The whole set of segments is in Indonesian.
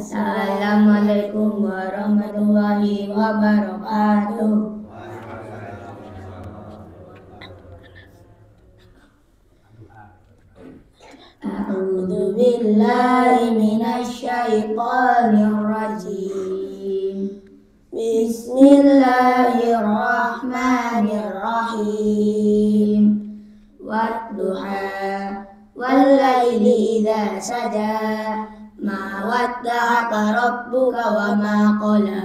Assalamualaikum warahmatullahi wabarakatuh. A'udzu billahi minasy syaithanir rajim. Bismillahirrahmanirrahim. Wadduha wal laili idza saja. Ma wadda'aka rabbuka wa ma qala.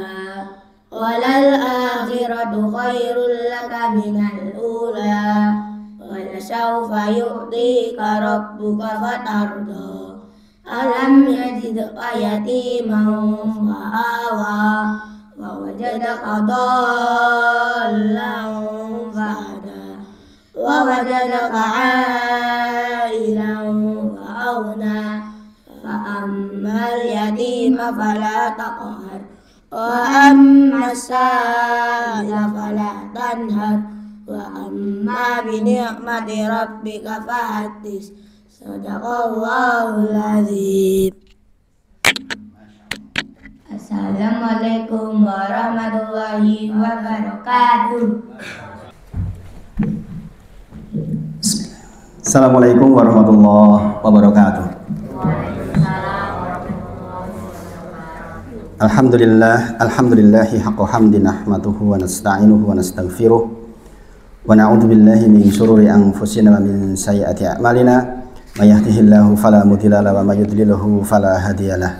Walal akhiratu khairul laka minal ula. Walasawfa yu'tika rabbuka fatarda. Alam yajidka yatiman fa'awa. Wa wajadaka dhallan fahada. Wa wajadaka 'ailan fa'aghna. Fa'ammal yatima fala taqhar. Wa ammas sa'ila fala tanhar. Wa amma bi ni'mati rabbika fahaddits. Shadaqallahul azim. Assalamualaikum warahmatullahi wabarakatuh. Assalamualaikum warahmatullahi wabarakatuh. Alhamdulillahi haqqa hamdi nahmaduhu wa nasta'inuhu wa nastaghfiruh wa na'udzu billahi min syururi anfusina wa min sayyiati a'malina may yahdihillahu fala mudilla lahu wa may yudlilhu fala hadiyalah.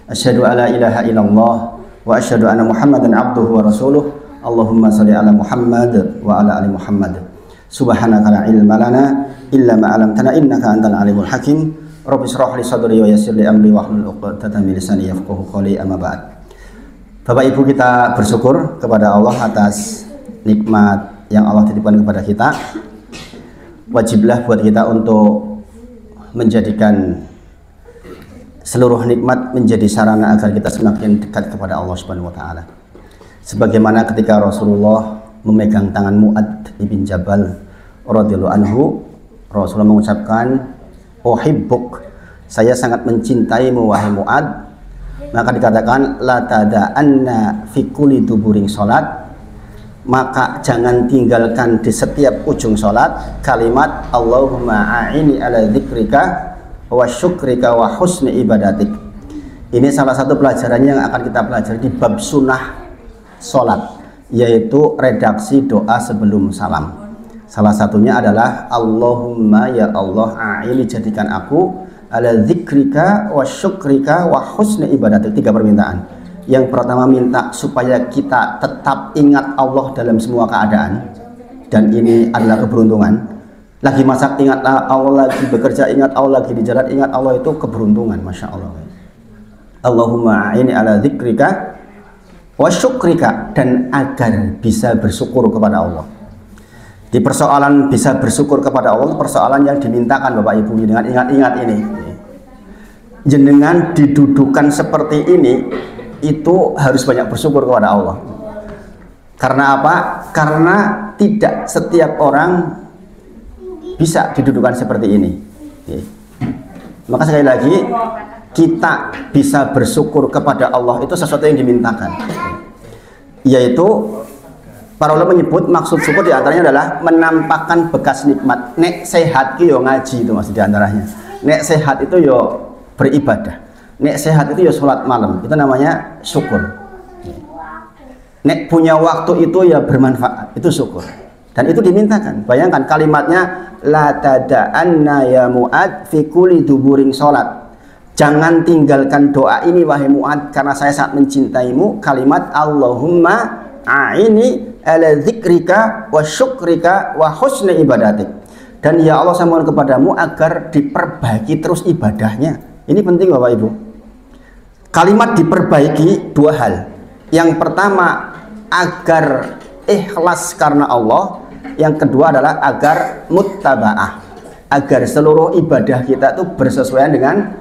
Asyhadu alla ilaha illallah wa asyhadu anna Muhammadan abduhu wa rasuluh. Allahumma shalli ala Muhammad wa ala ali Muhammad. Subhanaka la ilma lana illa ma 'allamtana innaka antal alimul hakim. Rabbi shrah li sadri wa yassir li amri wahlul 'uqdatam min lisani yafqahu qawli, amma ba'd. Bapak Ibu, kita bersyukur kepada Allah atas nikmat yang Allah titipkan kepada kita. Wajiblah buat kita untuk menjadikan seluruh nikmat menjadi sarana agar kita semakin dekat kepada Allah Subhanahu wa taala. Sebagaimana ketika Rasulullah memegang tangan Mu'adz ibn Jabal radhiyallahu anhu, Rasulullah mengucapkan, "Uhibbuk," saya sangat mencintaimu wahai Mu'adz. Maka dikatakan, "La tada'anna fi kulli duburing salat," maka jangan tinggalkan di setiap ujung salat kalimat Allahumma a'ini ala dzikrika wa syukrika wa husni ibadatik. Ini salah satu pelajarannya yang akan kita pelajari di bab sunnah salat, yaitu redaksi doa sebelum salam. Salah satunya adalah Allahumma ya Allah a'ini, jadikan aku ala dzikrika wa syukrika wa husni ibadatik. Tiga permintaan. Yang pertama minta supaya kita tetap ingat Allah dalam semua keadaan, dan ini adalah keberuntungan. Lagi masak ingat Allah, lagi bekerja ingat Allah, lagi di jalan ingat Allah, itu keberuntungan, masya Allah. Allahumma a'ini ala dzikrika wa syukrika, dan agar bisa bersyukur kepada Allah. Di persoalan bisa bersyukur kepada Allah, persoalan yang dimintakan Bapak Ibu, dengan ingat-ingat ini. Jenengan didudukan seperti ini, itu harus banyak bersyukur kepada Allah. Karena apa? Karena tidak setiap orang bisa didudukan seperti ini. Maka sekali lagi, kita bisa bersyukur kepada Allah itu sesuatu yang dimintakan. Yaitu para ulama menyebut maksud syukur diantaranya adalah menampakkan bekas nikmat. Nek sehat ki yo ngaji, itu maksud diantaranya. Nek sehat itu yo beribadah. Nek sehat itu ya sholat malam, itu namanya syukur. Nek punya waktu itu ya bermanfaat, itu syukur. Dan itu dimintakan. Bayangkan kalimatnya, la tada'anna ya Mu'adz fi kulli duburing sholat. Jangan tinggalkan doa ini wahai Mu'adz, karena saya sangat mencintaimu. Kalimat Allahumma a'ini ala dzikrika wa syukrika wa husni ibadatik. Dan ya Allah, saya mohon kepadamu agar diperbaiki terus ibadahnya. Ini penting Bapak Ibu. Kalimat diperbaiki dua hal. Yang pertama agar ikhlas karena Allah. Yang kedua adalah agar muttaba'ah, agar seluruh ibadah kita itu bersesuaian dengan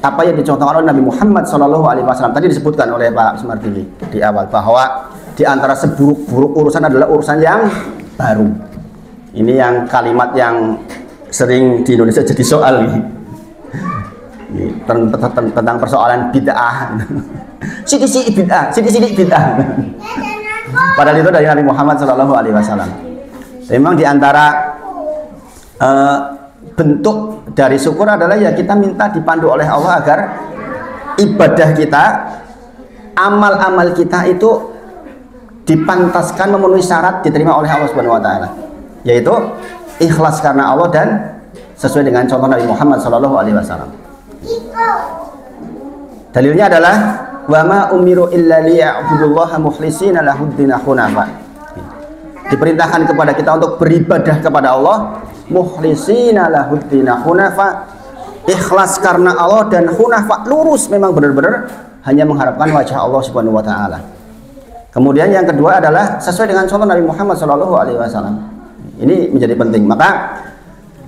apa yang dicontohkan oleh Nabi Muhammad SAW. Tadi disebutkan oleh Pak Sumardi di awal bahwa di antara seburuk-buruk urusan adalah urusan yang baru. Ini yang kalimat yang sering di Indonesia jadi soal nih. tentang persoalan bid'ah. Sidik-sidik bid'ah, sidik-sidik bid'ah. Padahal itu dari Nabi Muhammad SAW. Memang diantara bentuk dari syukur adalah ya kita minta dipandu oleh Allah agar ibadah kita, amal-amal kita itu dipantaskan memenuhi syarat diterima oleh Allah Subhanahu wa taala, yaitu ikhlas karena Allah dan sesuai dengan contoh Nabi Muhammad SAW. Dalilnya adalah wa ma umiru illa liya'budullaha mukhlishina lahuddin hunafa. Diperintahkan kepada kita untuk beribadah kepada Allah mukhlishina lahuddin hunafa, ikhlas karena Allah dan hunafa, lurus, memang benar-benar hanya mengharapkan wajah Allah Subhanahu wa taala. Kemudian yang kedua adalah sesuai dengan contoh Nabi Muhammad SAW. Ini menjadi penting. Maka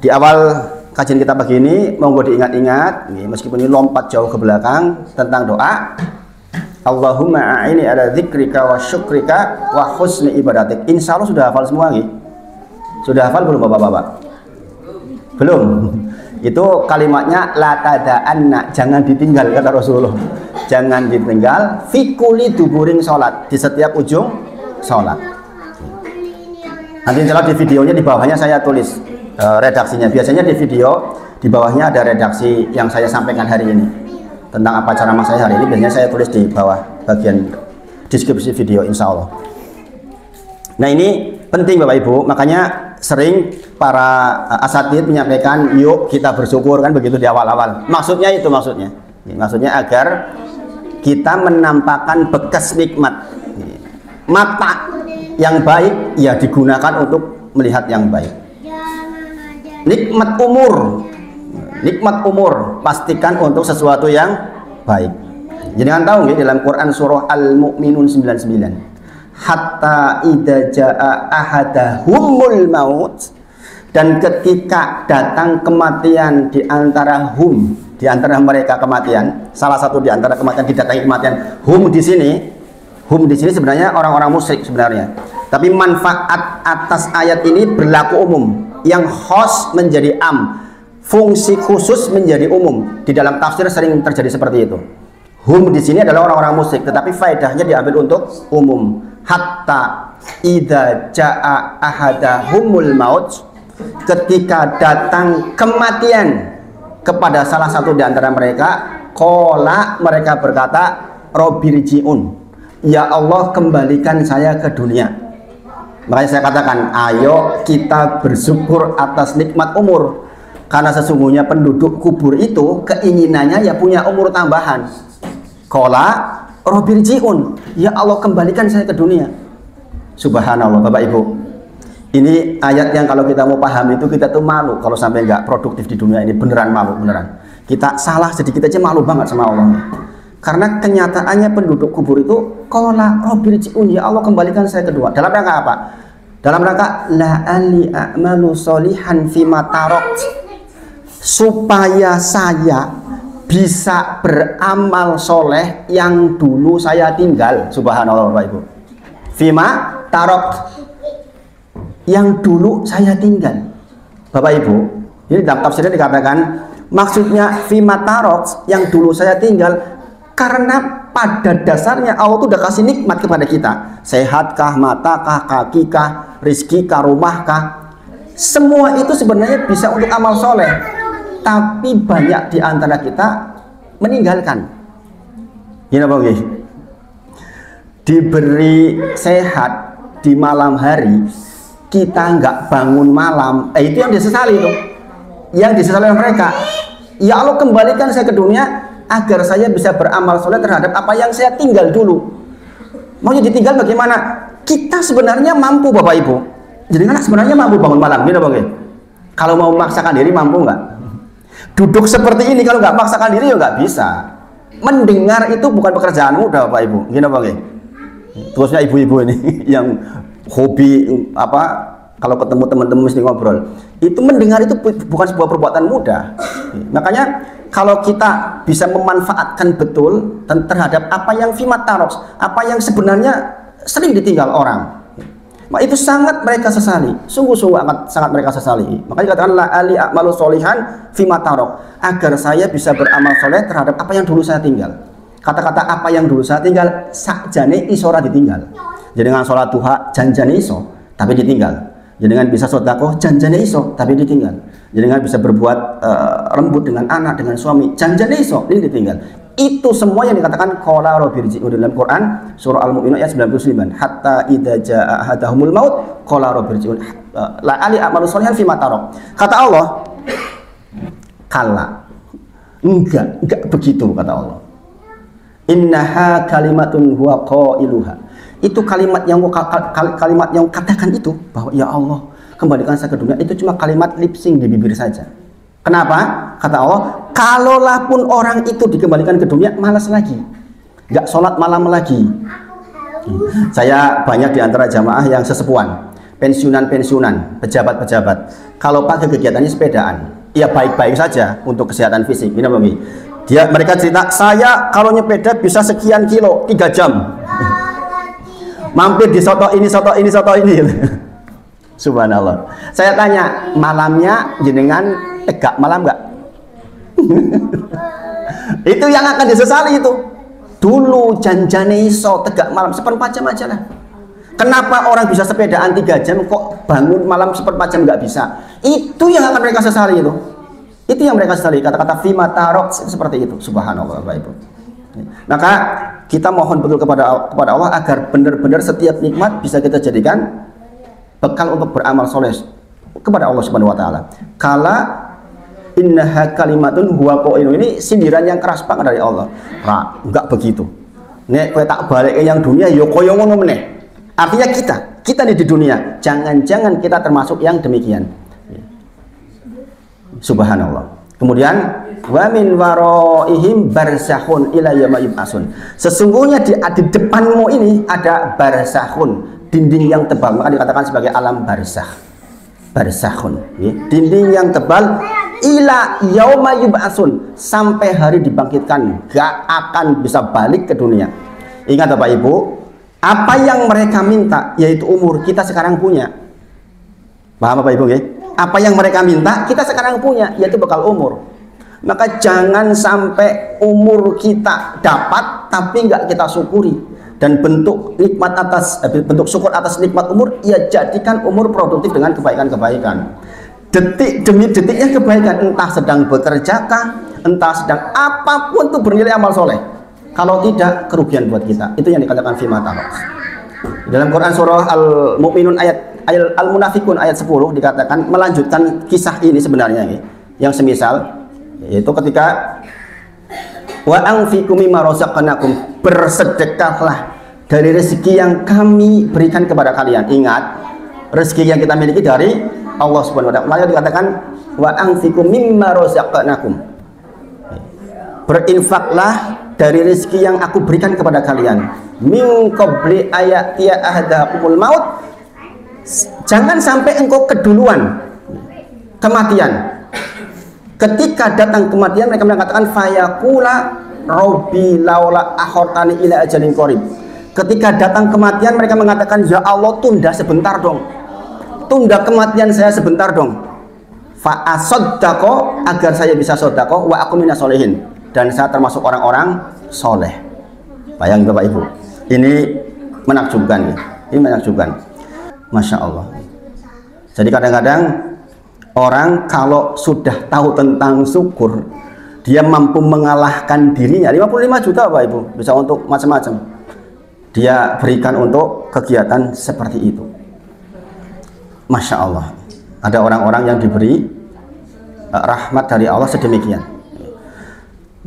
di awal kajian kita pagi ini monggo diingat-ingat, meskipun ini lompat jauh ke belakang, tentang doa Allahumma a'ini ala dzikrika wa syukrika wa husni ibadatik. Insya Allah sudah hafal semua nih? Sudah hafal belum bapak-bapak? Belum? Itu kalimatnya la tada'anna, jangan ditinggal kata Rasulullah. Jangan ditinggal fi kulli duburin sholat, di setiap ujung sholat. Nanti insya Allah di videonya di bawahnya saya tulis redaksinya. Biasanya di video di bawahnya ada redaksi yang saya sampaikan hari ini tentang apa ceramah saya hari ini. Biasanya saya tulis di bawah bagian deskripsi video insya Allah. Nah ini penting Bapak Ibu, makanya sering para asatid menyampaikan yuk kita bersyukur, kan begitu di awal-awal. Maksudnya itu maksudnya agar kita menampakkan bekas nikmat. Mata yang baik ya digunakan untuk melihat yang baik. Nikmat umur pastikan untuk sesuatu yang baik. Jangan tahu ya, dalam Quran surah Al-Mu'minun 99, hatta idza jaa ahadahumul maut, dan ketika datang kematian di antara mereka kematian, salah satu di antara kematian, didatangi kematian. Hum di sini sebenarnya orang-orang musyrik sebenarnya. Tapi manfaat atas ayat ini berlaku umum. Yang khos menjadi am, fungsi khusus menjadi umum. Di dalam tafsir sering terjadi seperti itu. Hum di sini adalah orang-orang musyrik, tetapi faedahnya diambil untuk umum. Hatta idza jaa ahadahumul maut, ketika datang kematian kepada salah satu di antara mereka, qala, mereka berkata, Robbirji'un, ya Allah kembalikan saya ke dunia. Makanya saya katakan, ayo kita bersyukur atas nikmat umur, karena sesungguhnya penduduk kubur itu keinginannya ya punya umur tambahan. Qala Robbirji'un, ya Allah kembalikan saya ke dunia. Subhanallah Bapak Ibu, ini ayat yang kalau kita mau paham itu kita tuh malu kalau sampai nggak produktif di dunia ini. Beneran malu, beneran. Kita salah sedikit aja malu banget sama Allah. Karena kenyataannya penduduk kubur itu qala Robbirji'un, ya Allah kembalikan saya kedua. Dalam rangka apa? Dalam rangka la'ali a'malu sholihan fima tarakt, supaya saya bisa beramal soleh yang dulu saya tinggal. Subhanallah Bapak Ibu. Fima tarakt, yang dulu saya tinggal. Bapak Ibu, ini dalam tafsirnya dikatakan maksudnya fima tarakt, yang dulu saya tinggal, karena pada dasarnya Allah tuh udah kasih nikmat kepada kita. Sehatkah, matakah, kakikah, rizkikah, rumahkah, semua itu sebenarnya bisa untuk amal soleh. Tapi banyak di antara kita meninggalkan. Gini Bang, diberi sehat di malam hari, kita nggak bangun malam, itu yang disesali itu. Yang disesali oleh mereka, ya Allah kembalikan saya ke dunia agar saya bisa beramal soleh terhadap apa yang saya tinggal dulu. Maunya ditinggal bagaimana? Kita sebenarnya mampu Bapak Ibu. Jadi anak sebenarnya mampu bangun malam, gini Bang. Kalau mau memaksakan diri mampu nggak? Duduk seperti ini kalau nggak memaksakan diri ya nggak bisa. Mendengar itu bukan pekerjaan mudah Bapak Ibu, gini Bang. Terusnya ibu-ibu ini yang hobi apa? Kalau ketemu teman-teman mesti ngobrol. Itu mendengar itu bukan sebuah perbuatan mudah. Makanya kalau kita bisa memanfaatkan betul terhadap apa yang fimat taroks, apa yang sebenarnya sering ditinggal orang. Maka itu sangat mereka sesali, sungguh-sungguh sangat mereka sesali. Makanya dikatakan la ali a'malu sholihan fima tarok, agar saya bisa beramal soleh terhadap apa yang dulu saya tinggal. Kata-kata apa yang dulu saya tinggal sakjane isora ditinggal. Jadi dengan sholat duha janjane iso tapi ditinggal. Jadi dengan bisa sedekah janjane iso tapi ditinggal. Jadi dengan bisa berbuat lembut dengan anak, dengan suami janjane iso ini ditinggal. Itu semua yang dikatakan qala rabbirji'un dalam Quran surah Al-Mu'minun ayat 99. Hatta idza jaa ahadahumul maut qala rabbirji'un la ali a'malu sholihan fima tarok. Kata Allah, kala, enggak begitu kata Allah. Innaha kalimatun huwa qailuha. Itu kalimat yang katakan itu bahwa ya Allah kembalikan saya ke dunia, itu cuma kalimat lip sync di bibir saja. Kenapa? Kata Allah, kalaulah pun orang itu dikembalikan ke dunia malas lagi, nggak sholat malam lagi. Saya banyak di antara jamaah yang sesepuan, pensiunan, pejabat. Kalau pakai kegiatannya sepedaan, ya baik-baik saja untuk kesehatan fisik. Ini belum. Mereka cerita, saya kalau nyepeda bisa sekian kilo 3 jam. Mampir di soto ini. Subhanallah. Saya tanya, malamnya jenengan tegak malam nggak? Itu yang akan disesali itu. Dulu janjane iso tegak malam 1/4 jam aja lah. Kenapa orang bisa sepedaan 3 jam kok bangun malam 1/4 jam nggak bisa? Itu yang akan mereka sesali itu. Itu yang mereka sesali, kata-kata fima tarok seperti itu. Subhanallah Bapak Ibu. Maka kita mohon betul kepada Allah agar benar-benar setiap nikmat bisa kita jadikan bekal untuk beramal soleh kepada Allah Subhanahu wa taala. Kala innaha kalimatun huwa qailun, ini sindiran yang keras banget dari Allah. Enggak begitu. Nek kowe tak balik yang dunia ya kaya ngono meneh. Artinya kita nih di dunia, jangan-jangan kita termasuk yang demikian. Subhanallah. Kemudian wa min waraihim barzakhun ila yauma yub'atsun. Sesungguhnya di depanmu ini ada barzakhun, dinding yang tebal, maka dikatakan sebagai alam barzakh. Barzakhun, dinding yang tebal ila yauma yub'atsun, sampai hari dibangkitkan, gak akan bisa balik ke dunia. Ingat Bapak Ibu, apa yang mereka minta yaitu umur, kita sekarang punya. Paham Bapak Ibu nggih? Apa yang mereka minta kita sekarang punya, yaitu bekal umur. Maka jangan sampai umur kita dapat tapi nggak kita syukuri, dan bentuk nikmat bentuk syukur atas nikmat umur, ya jadikan umur produktif dengan kebaikan-kebaikan. Detik demi detiknya kebaikan, entah sedang bekerjakah, entah sedang apapun itu bernilai amal soleh. Kalau tidak, kerugian buat kita. Itu yang dikatakan fima tarok. Dalam Quran surah Al-Mu'minun ayat Al-Munafikun ayat 10 dikatakan melanjutkan kisah ini sebenarnya yang semisal, yaitu ketika wa anfiqu mimma razaqnakum, bersedekahlah dari rezeki yang kami berikan kepada kalian. Ingat, rezeki yang kita miliki dari Allah Subhanahu wa taala. Maka dikatakan wa anfiqu mimma razaqnakum, berinfaklah dari rezeki yang aku berikan kepada kalian. Min qabli ayatiya ahadakumul maut, jangan sampai engkau keduluan kematian. Ketika datang kematian, mereka mengatakan fayaqula rabbi laula akhortani ila ajalin qarib. Ketika datang kematian, mereka mengatakan, ya Allah, tunda sebentar dong, tunda kematian saya sebentar dong, fa asaddaqo, agar saya bisa sedekah, wa aku minas sholihin, dan saya termasuk orang-orang soleh. Bayangin Bapak Ibu, ini menakjubkan ya. Ini menakjubkan, Masya Allah. Jadi kadang-kadang orang kalau sudah tahu tentang syukur, dia mampu mengalahkan dirinya. 55 juta Bapak Ibu, bisa untuk macam-macam dia berikan untuk kegiatan seperti itu. Masya Allah. Ada orang-orang yang diberi rahmat dari Allah sedemikian.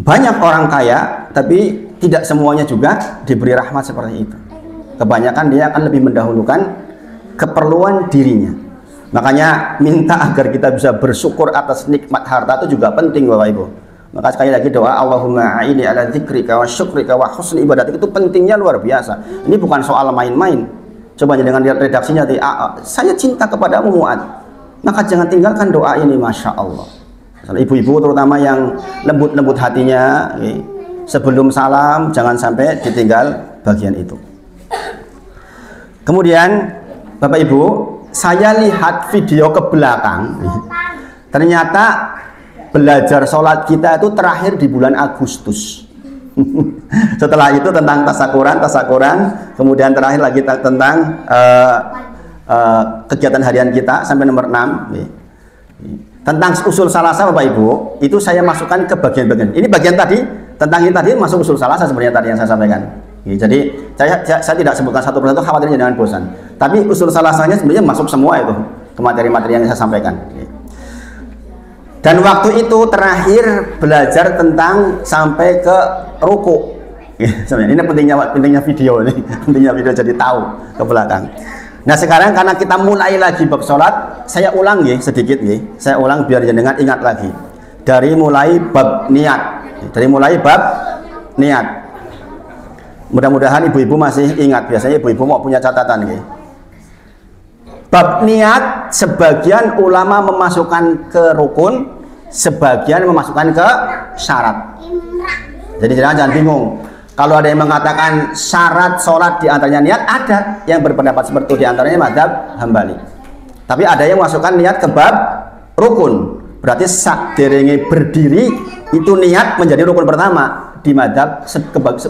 Banyak orang kaya, tapi tidak semuanya juga diberi rahmat seperti itu. Kebanyakan dia akan lebih mendahulukan keperluan dirinya. Makanya minta agar kita bisa bersyukur atas nikmat harta itu juga penting Bapak Ibu. Maka sekali lagi doa Allahumma a'ini ala dzikrika wa syukrika wa husni ibadatik, itu pentingnya luar biasa. Ini bukan soal main-main. Coba dengan lihat redaksinya, saya cinta kepadamu Mu'ad, maka jangan tinggalkan doa ini. Masya Allah. Ibu-ibu terutama yang lembut-lembut hatinya, sebelum salam jangan sampai ditinggal bagian itu. Kemudian Bapak Ibu, saya lihat video ke belakang, ternyata belajar sholat kita itu terakhir di bulan Agustus. Setelah itu tentang tasakuran, kemudian terakhir lagi tentang kegiatan harian kita sampai nomor 6. Tentang usul salasa Bapak Ibu, itu saya masukkan ke bagian-bagian. Ini bagian tadi, tentang ini tadi masuk usul salasa sebenarnya tadi yang saya sampaikan. Jadi saya tidak sebutkan satu persatu, khawatirnya jangan bosan. Tapi usul salasanya sebenarnya masuk semua itu ke materi-materi yang saya sampaikan. Dan waktu itu terakhir belajar tentang sampai ke ruku. Ini pentingnya video ini, pentingnya video jadi tahu ke belakang. Nah sekarang karena kita mulai lagi bab sholat, saya ulang ya sedikit ya. Saya ulang biar jenengan ingat lagi. Dari mulai bab niat, Mudah-mudahan ibu-ibu masih ingat. Biasanya ibu-ibu mau punya catatan ya. Bab niat sebagian ulama memasukkan ke rukun, sebagian memasukkan ke syarat. Jadi jangan bingung. Kalau ada yang mengatakan syarat sholat diantaranya niat, ada yang berpendapat seperti itu, diantaranya mazhab Hambali. Tapi ada yang memasukkan niat ke bab rukun. Berarti saderenge berdiri itu niat menjadi rukun pertama di mazhab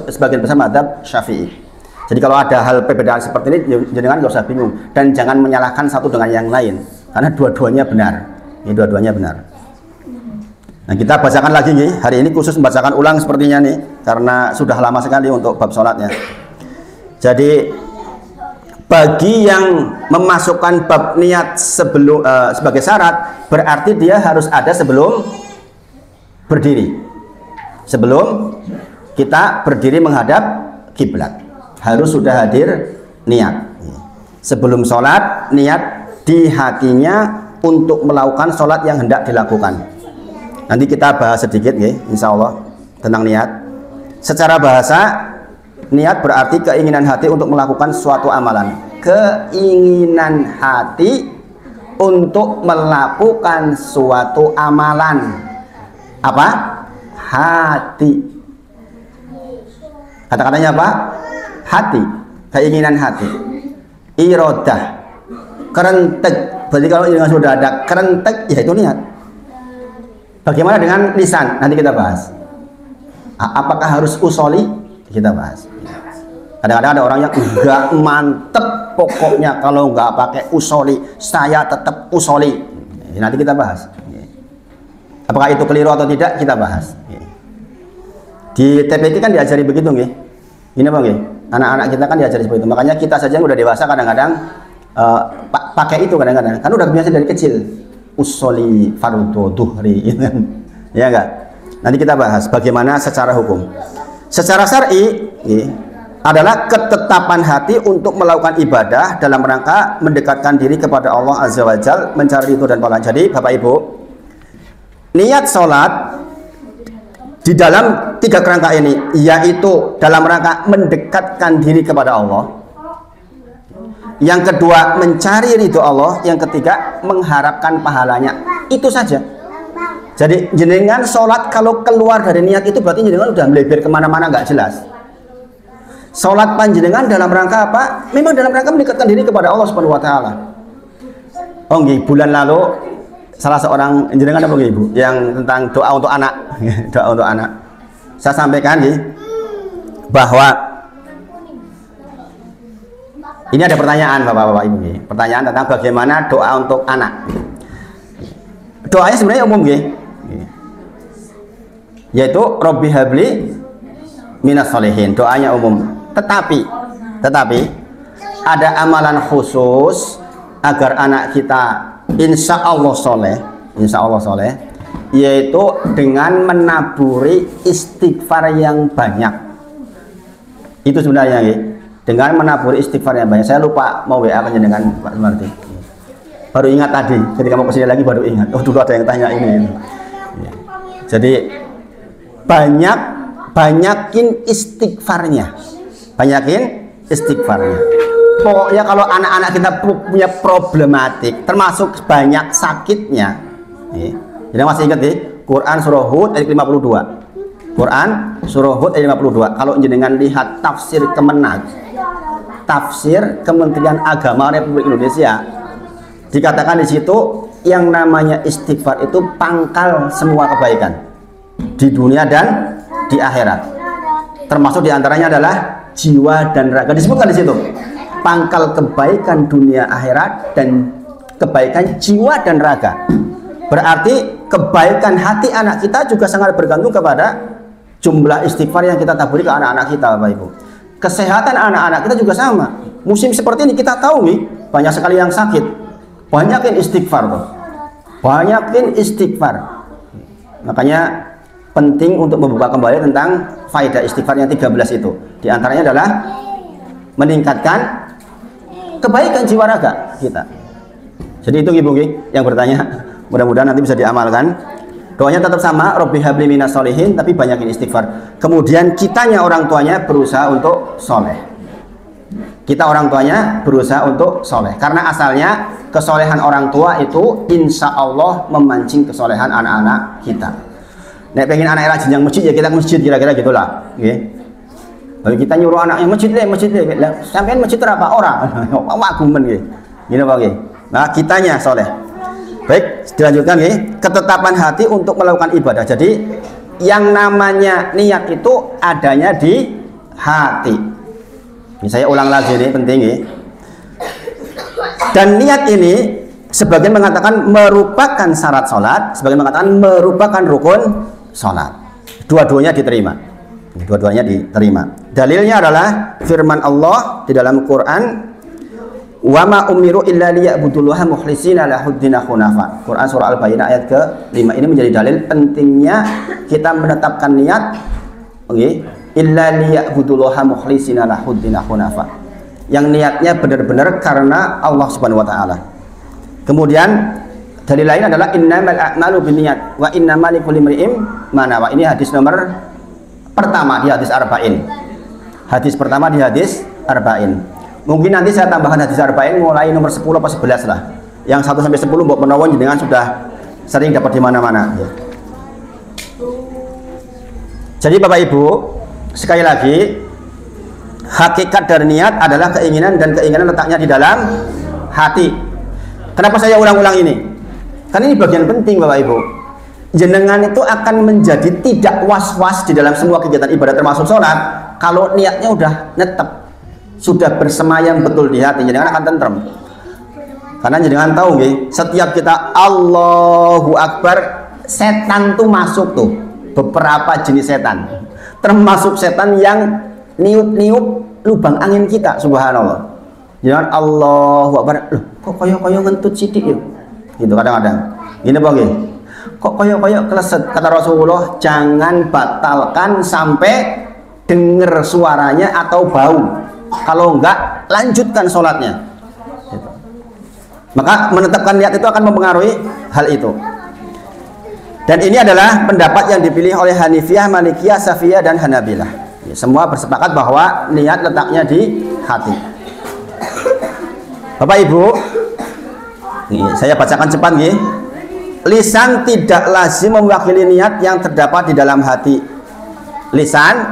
sebagian besar mazhab Syafi'i. Jadi kalau ada hal perbedaan seperti ini, jangan nggak usah bingung dan jangan menyalahkan satu dengan yang lain, karena dua-duanya benar. Ini dua-duanya benar. Nah kita bacakan lagi nih, hari ini khusus membacakan ulang sepertinya nih, karena sudah lama sekali untuk bab sholatnya. Jadi bagi yang memasukkan bab niat sebagai syarat, berarti dia harus ada sebelum berdiri. Sebelum kita berdiri menghadap kiblat, harus sudah hadir niat. Sebelum sholat, niat di hatinya untuk melakukan sholat yang hendak dilakukan. Nanti kita bahas sedikit ya, insya Allah tentang niat. Secara bahasa, niat berarti keinginan hati untuk melakukan suatu amalan. Keinginan hati untuk melakukan suatu amalan. Apa? Hati. Kata-katanya apa? Hati. Keinginan hati. Irodah. Kerentek. Berarti kalau ini sudah ada kerentek, ya itu niat. Bagaimana dengan lisan? Nanti kita bahas. Apakah harus usoli? Kita bahas. Kadang-kadang ada orang yang enggak mantep, pokoknya kalau enggak pakai usoli, saya tetap usoli. Nanti kita bahas. Apakah itu keliru atau tidak? Kita bahas. Di TPT kan diajari begitu nggih. Ini Bang nggih. Anak-anak kita kan diajari seperti itu. Makanya kita saja yang udah dewasa kadang-kadang pakai itu kadang-kadang. Kan udah biasa dari kecil. Usoli fardhu duhri gitu kan. Ya enggak? Nanti kita bahas bagaimana secara hukum. Secara syar'i adalah ketetapan hati untuk melakukan ibadah dalam rangka mendekatkan diri kepada Allah Azza wa Jalla, mencari ridho dan pahala. Jadi Bapak Ibu, niat sholat di dalam 3 kerangka ini, yaitu dalam rangka mendekatkan diri kepada Allah, yang kedua mencari ridho Allah, yang ketiga mengharapkan pahalanya. Itu saja. Jadi jenengan sholat kalau keluar dari niat itu berarti jenengan udah melebar kemana-mana, nggak jelas. Sholat panjenengan dalam rangka apa? Memang dalam rangka mendekatkan diri kepada Allah Subhanahu Wa Taala. Oh nggih, bulan lalu salah seorang jenengan apa nggih Ibu yang tentang doa untuk anak, doa untuk anak. Saya sampaikan nggih bahwa ini ada pertanyaan Bapak-bapak Ibu nggih. Pertanyaan tentang bagaimana doa untuk anak. Doanya sebenarnya umum nggih. Yaitu Robbi habli minas sholihin, doanya umum. Tetapi ada amalan khusus agar anak kita insya Allah soleh, yaitu dengan menaburi istighfar yang banyak. Itu sebenarnya ya, dengan menaburi istighfar yang banyak. Saya lupa mau WA kan dengan Pak Sumarti. Baru ingat tadi, ketika mau kesini lagi baru ingat. Oh dulu ada yang tanya ini. Jadi banyakin istighfarnya. Pokoknya kalau anak-anak kita punya problematik, termasuk banyak sakitnya, jadi masih ingat Quran surah Hud ayat 52. Quran surah Hud ayat 52. Kalau jenengan lihat tafsir Kemenak, tafsir Kementerian Agama Republik Indonesia. Dikatakan di situ yang namanya istighfar itu pangkal semua kebaikan di dunia dan di akhirat. Termasuk diantaranya adalah jiwa dan raga. Disebutkan di situ pangkal kebaikan dunia akhirat dan kebaikan jiwa dan raga. Berarti kebaikan hati anak kita juga sangat bergantung kepada jumlah istighfar yang kita taburi ke anak-anak kita, Bapak Ibu. Kesehatan anak-anak kita juga sama. Musim seperti ini kita tahu nih, banyak sekali yang sakit. Banyakin istighfar tuh. Banyakin istighfar. Makanya penting untuk membuka kembali tentang faedah istighfar yang 13 itu. Di antaranya adalah meningkatkan kebaikan jiwa raga kita. Jadi itu Ibu yang bertanya, mudah-mudahan nanti bisa diamalkan. Doanya tetap sama, Robbi habli minas solihin, tapi banyakin istighfar. Kemudian kitanya orang tuanya berusaha untuk soleh. Kita orang tuanya berusaha untuk soleh. Karena asalnya kesolehan orang tua itu insya Allah memancing kesolehan anak-anak kita. Nek pengen anak rajin yang masjid ya kita ke masjid, kira-kira gitulah. Bagi kita nyuruh anaknya masjid deh. Sampean masjid berapa orang? Wagumen gitu. Gini Bang. Nah kitanya soleh. Baik, dilanjutkan nih, ketetapan hati untuk melakukan ibadah. Jadi yang namanya niat itu adanya di hati. Ini saya ulang lagi nih, penting nih. Dan niat ini sebagian mengatakan merupakan syarat sholat, sebagian mengatakan merupakan rukun sholat. Dua-duanya diterima. Dua-duanya diterima. Dalilnya adalah firman Allah di dalam Quran, wa ma umiru illa liya'budullaha mukhlishina lahuddina hunafa. Quran surah Al-Baqarah ayat ke-5 ini menjadi dalil pentingnya kita menetapkan niat, illa liya'budullaha mukhlishina lahuddina hunafa. Yang niatnya benar-benar karena Allah Subhanahu wa taala. Kemudian dalil lain adalah innamal a'malu binniyat wa innamal likulli imri'in ma nawa. Ini hadis nomor pertama di hadis arba'in. Hadis pertama di hadis arba'in. Mungkin nanti saya tambahkan hadis arba'in mulai nomor 10 atau 11 lah. Yang 1 sampai 10 Mbok Menawa jenengan sudah sering dapat di mana-mana. Jadi Bapak Ibu, sekali lagi hakikat dari niat adalah keinginan, dan keinginan letaknya di dalam hati. Kenapa saya ulang-ulang ini? Karena ini bagian penting Bapak Ibu. Jenengan itu akan menjadi tidak was-was di dalam semua kegiatan ibadah termasuk sholat kalau niatnya udah netep, sudah bersemayam betul di hati, jenengan akan tentrem. Karena jenengan tahu nggih, setiap kita Allahu Akbar, setan tuh masuk tuh. Beberapa jenis setan. Termasuk setan yang niup-niup lubang angin kita, subhanallah. Jangan Allahu Akbar, loh kok koyo-koyo ngentut sidik ya? Gitu kadang-kadang. Gini Bang nggih. Kok koyo-koyo kleset, kata Rasulullah, jangan batalkan sampai dengar suaranya atau bau. Kalau enggak, lanjutkan sholatnya. Maka menetapkan niat itu akan mempengaruhi hal itu. Dan ini adalah pendapat yang dipilih oleh Hanifiyah, Malikiyah, Syafi'iyah, dan Hanabilah. Semua bersepakat bahwa niat letaknya di hati. Bapak Ibu, saya bacakan cepat nih. Lisan tidak lazim mewakili niat yang terdapat di dalam hati. Lisan,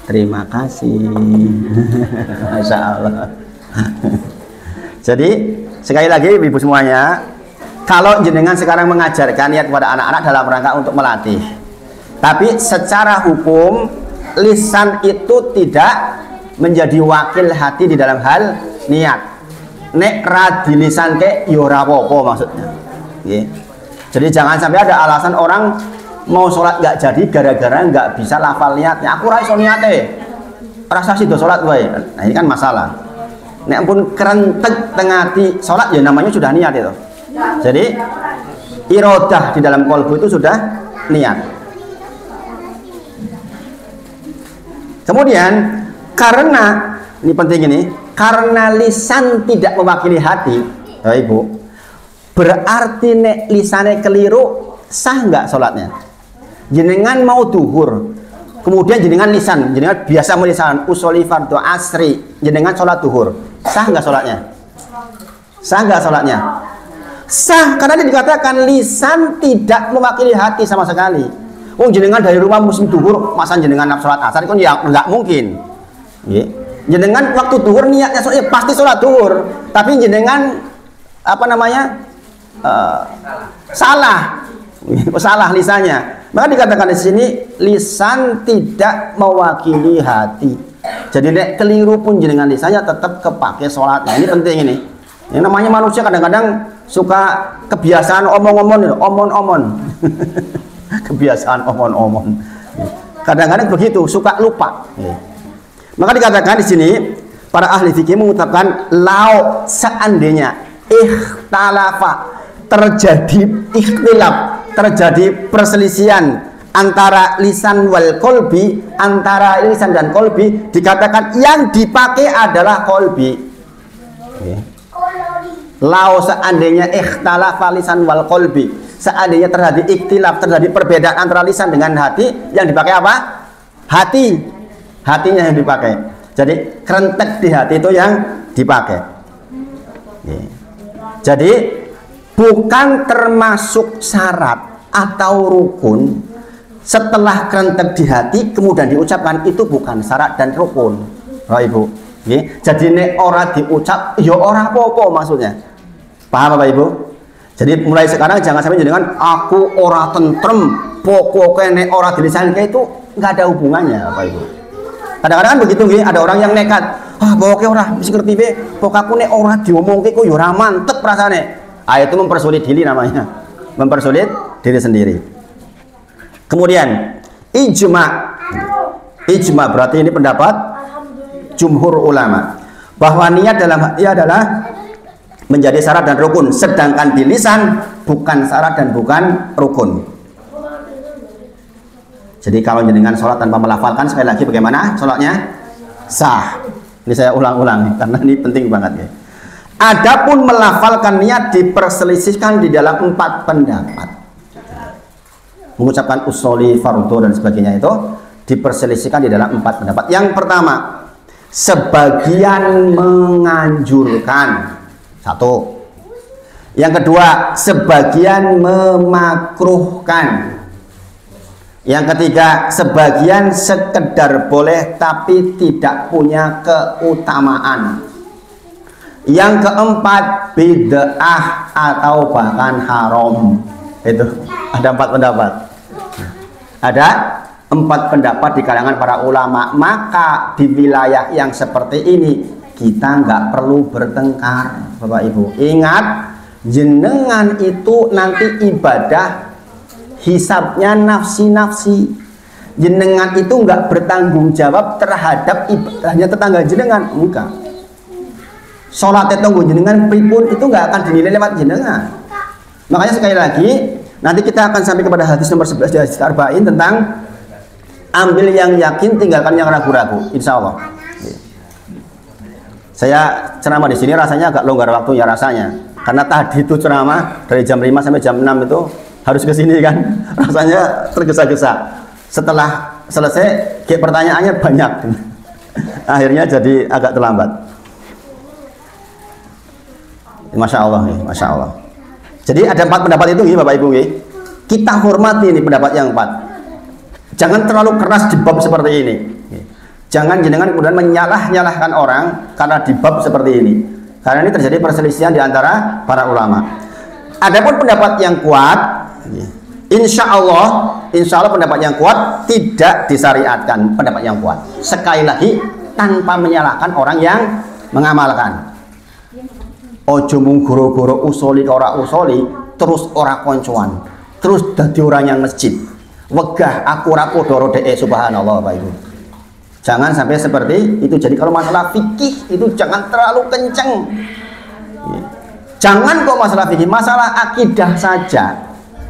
terima kasih. Masya Allah. Jadi sekali lagi ibu semuanya, kalau jenengan sekarang mengajarkan niat kepada anak-anak dalam rangka untuk melatih, tapi secara hukum lisan itu tidak menjadi wakil hati di dalam hal niat. Nek radi lisan ke yora popo maksudnya. Jadi jangan sampai ada alasan orang mau sholat nggak jadi gara-gara nggak bisa lafal niatnya. Aku raiso niate, rasa sido sholat gue. Nah ini kan masalah. Nek pun kerentek tengah di sholat ya namanya sudah niat itu. Jadi irodah di dalam kolbu itu sudah niat. Kemudian karena ini penting ini, karena lisan tidak mewakili hati, Ibu, berarti nek lisannya keliru, sah nggak sholatnya? Jenengan mau duhur, kemudian jenengan lisan, jenengan biasa melisan usoli fardhu asri, jenengan sholat duhur, sah nggak sholatnya? Sah nggak sholatnya? Sah, karena dia dikatakan lisan tidak mewakili hati sama sekali. Oh jenengan dari rumah musim duhur, masa jenengan sholat asar kan ya nggak mungkin. Jenengan waktu duhur niatnya pasti sholat duhur, tapi jenengan apa namanya salah lisannya. Maka dikatakan di sini lisan tidak mewakili hati. Jadi nek keliru pun jenengan lisannya tetap kepake sholat. Nah ini penting ini. Yang namanya manusia kadang-kadang suka kebiasaan omon-omon. Kebiasaan omon-omon. Kadang-kadang begitu, suka lupa. Maka dikatakan di sini para ahli fikih mengucapkan lau seandainya ikhtalafa, terjadi ikhtilaf, terjadi perselisihan antara lisan wal kolbi, antara lisan dan kolbi, dikatakan yang dipakai adalah kolbi. Lau seandainya ikhtalafa lisan wal kolbi, seandainya terjadi ikhtilaf, terjadi perbedaan antara lisan dengan hati, yang dipakai apa? Hatinya yang dipakai. Jadi kerentek di hati itu yang dipakai. Jadi bukan termasuk syarat atau rukun setelah kerentek di hati kemudian diucapkan, itu bukan syarat dan rukun. Ibu. Jadi nek ora diucap, ya ora apa-apa maksudnya. Paham Bapak Ibu? Jadi mulai sekarang jangan sampai jenengan aku ora tentrem, pokoknya nek ora dilisanke itu nggak ada hubungannya Bapak Ibu. Kadang-kadang kan begitu nggih, ada orang yang nekat, pokoknya ora mesti ngerti be, pokokku nek ora diomongke kok ya ora mantep rasane. Itu mempersulit diri namanya. Mempersulit diri sendiri. Kemudian ijma berarti ini pendapat jumhur ulama bahwa niat dalam hati adalah menjadi syarat dan rukun, sedangkan di lisan bukan syarat dan bukan rukun. Jadi kalau jenengan sholat tanpa melafalkan, sekali lagi bagaimana sholatnya? Sah. Ini saya ulang-ulang karena ini penting banget ya. Adapun melafalkan niat diperselisihkan di dalam 4 pendapat. Mengucapkan usoli, fardhu dan sebagainya itu diperselisihkan di dalam 4 pendapat. Yang pertama, sebagian menganjurkan. 1. Yang kedua, sebagian memakruhkan. Yang ketiga, sebagian sekedar boleh tapi tidak punya keutamaan. Yang keempat, bid'ah atau bahkan haram. Itu ada 4 pendapat. Ada 4 pendapat di kalangan para ulama. Maka di wilayah yang seperti ini kita nggak perlu bertengkar, Bapak Ibu. Ingat, jenengan itu nanti ibadah hisabnya nafsi-nafsi. Jenengan itu nggak bertanggung jawab terhadap ibadahnya tetangga jenengan, enggak. Sholat tunggu jenengan pripun itu nggak akan dinilai lewat jenengan. Makanya sekali lagi nanti kita akan sampai kepada hadis nomor 11 di hadis Arba'in tentang ambil yang yakin, tinggalkan yang ragu-ragu. Insya Allah. Saya ceramah di sini rasanya agak longgar waktunya rasanya, karena tadi itu ceramah dari jam 5 sampai jam 6 itu harus ke sini kan, rasanya tergesa-gesa. Setelah selesai, pertanyaannya banyak, akhirnya jadi agak terlambat. Masya Allah, Masya Allah. Jadi ada 4 pendapat itu, Bapak Ibu. Kita hormati ini pendapat yang 4. Jangan terlalu keras di bab seperti ini. Jangan jenengan kemudian menyalah-nyalahkan orang karena di bab seperti ini. Karena ini terjadi perselisihan di antara para ulama. Adapun pendapat yang kuat, insya Allah pendapat yang kuat tidak disyariatkan. Pendapat yang kuat, sekali lagi, tanpa menyalahkan orang yang mengamalkan. Ojo mung goro-goro usoli ora usoli, terus ora koncoan, terus dadi orang yang masjid. Wegah aku ora padha dheke, subhanallah Bapak Ibu. Jangan sampai seperti itu. Jadi kalau masalah fikih itu jangan terlalu kenceng. Jangan kok masalah fikih, masalah akidah saja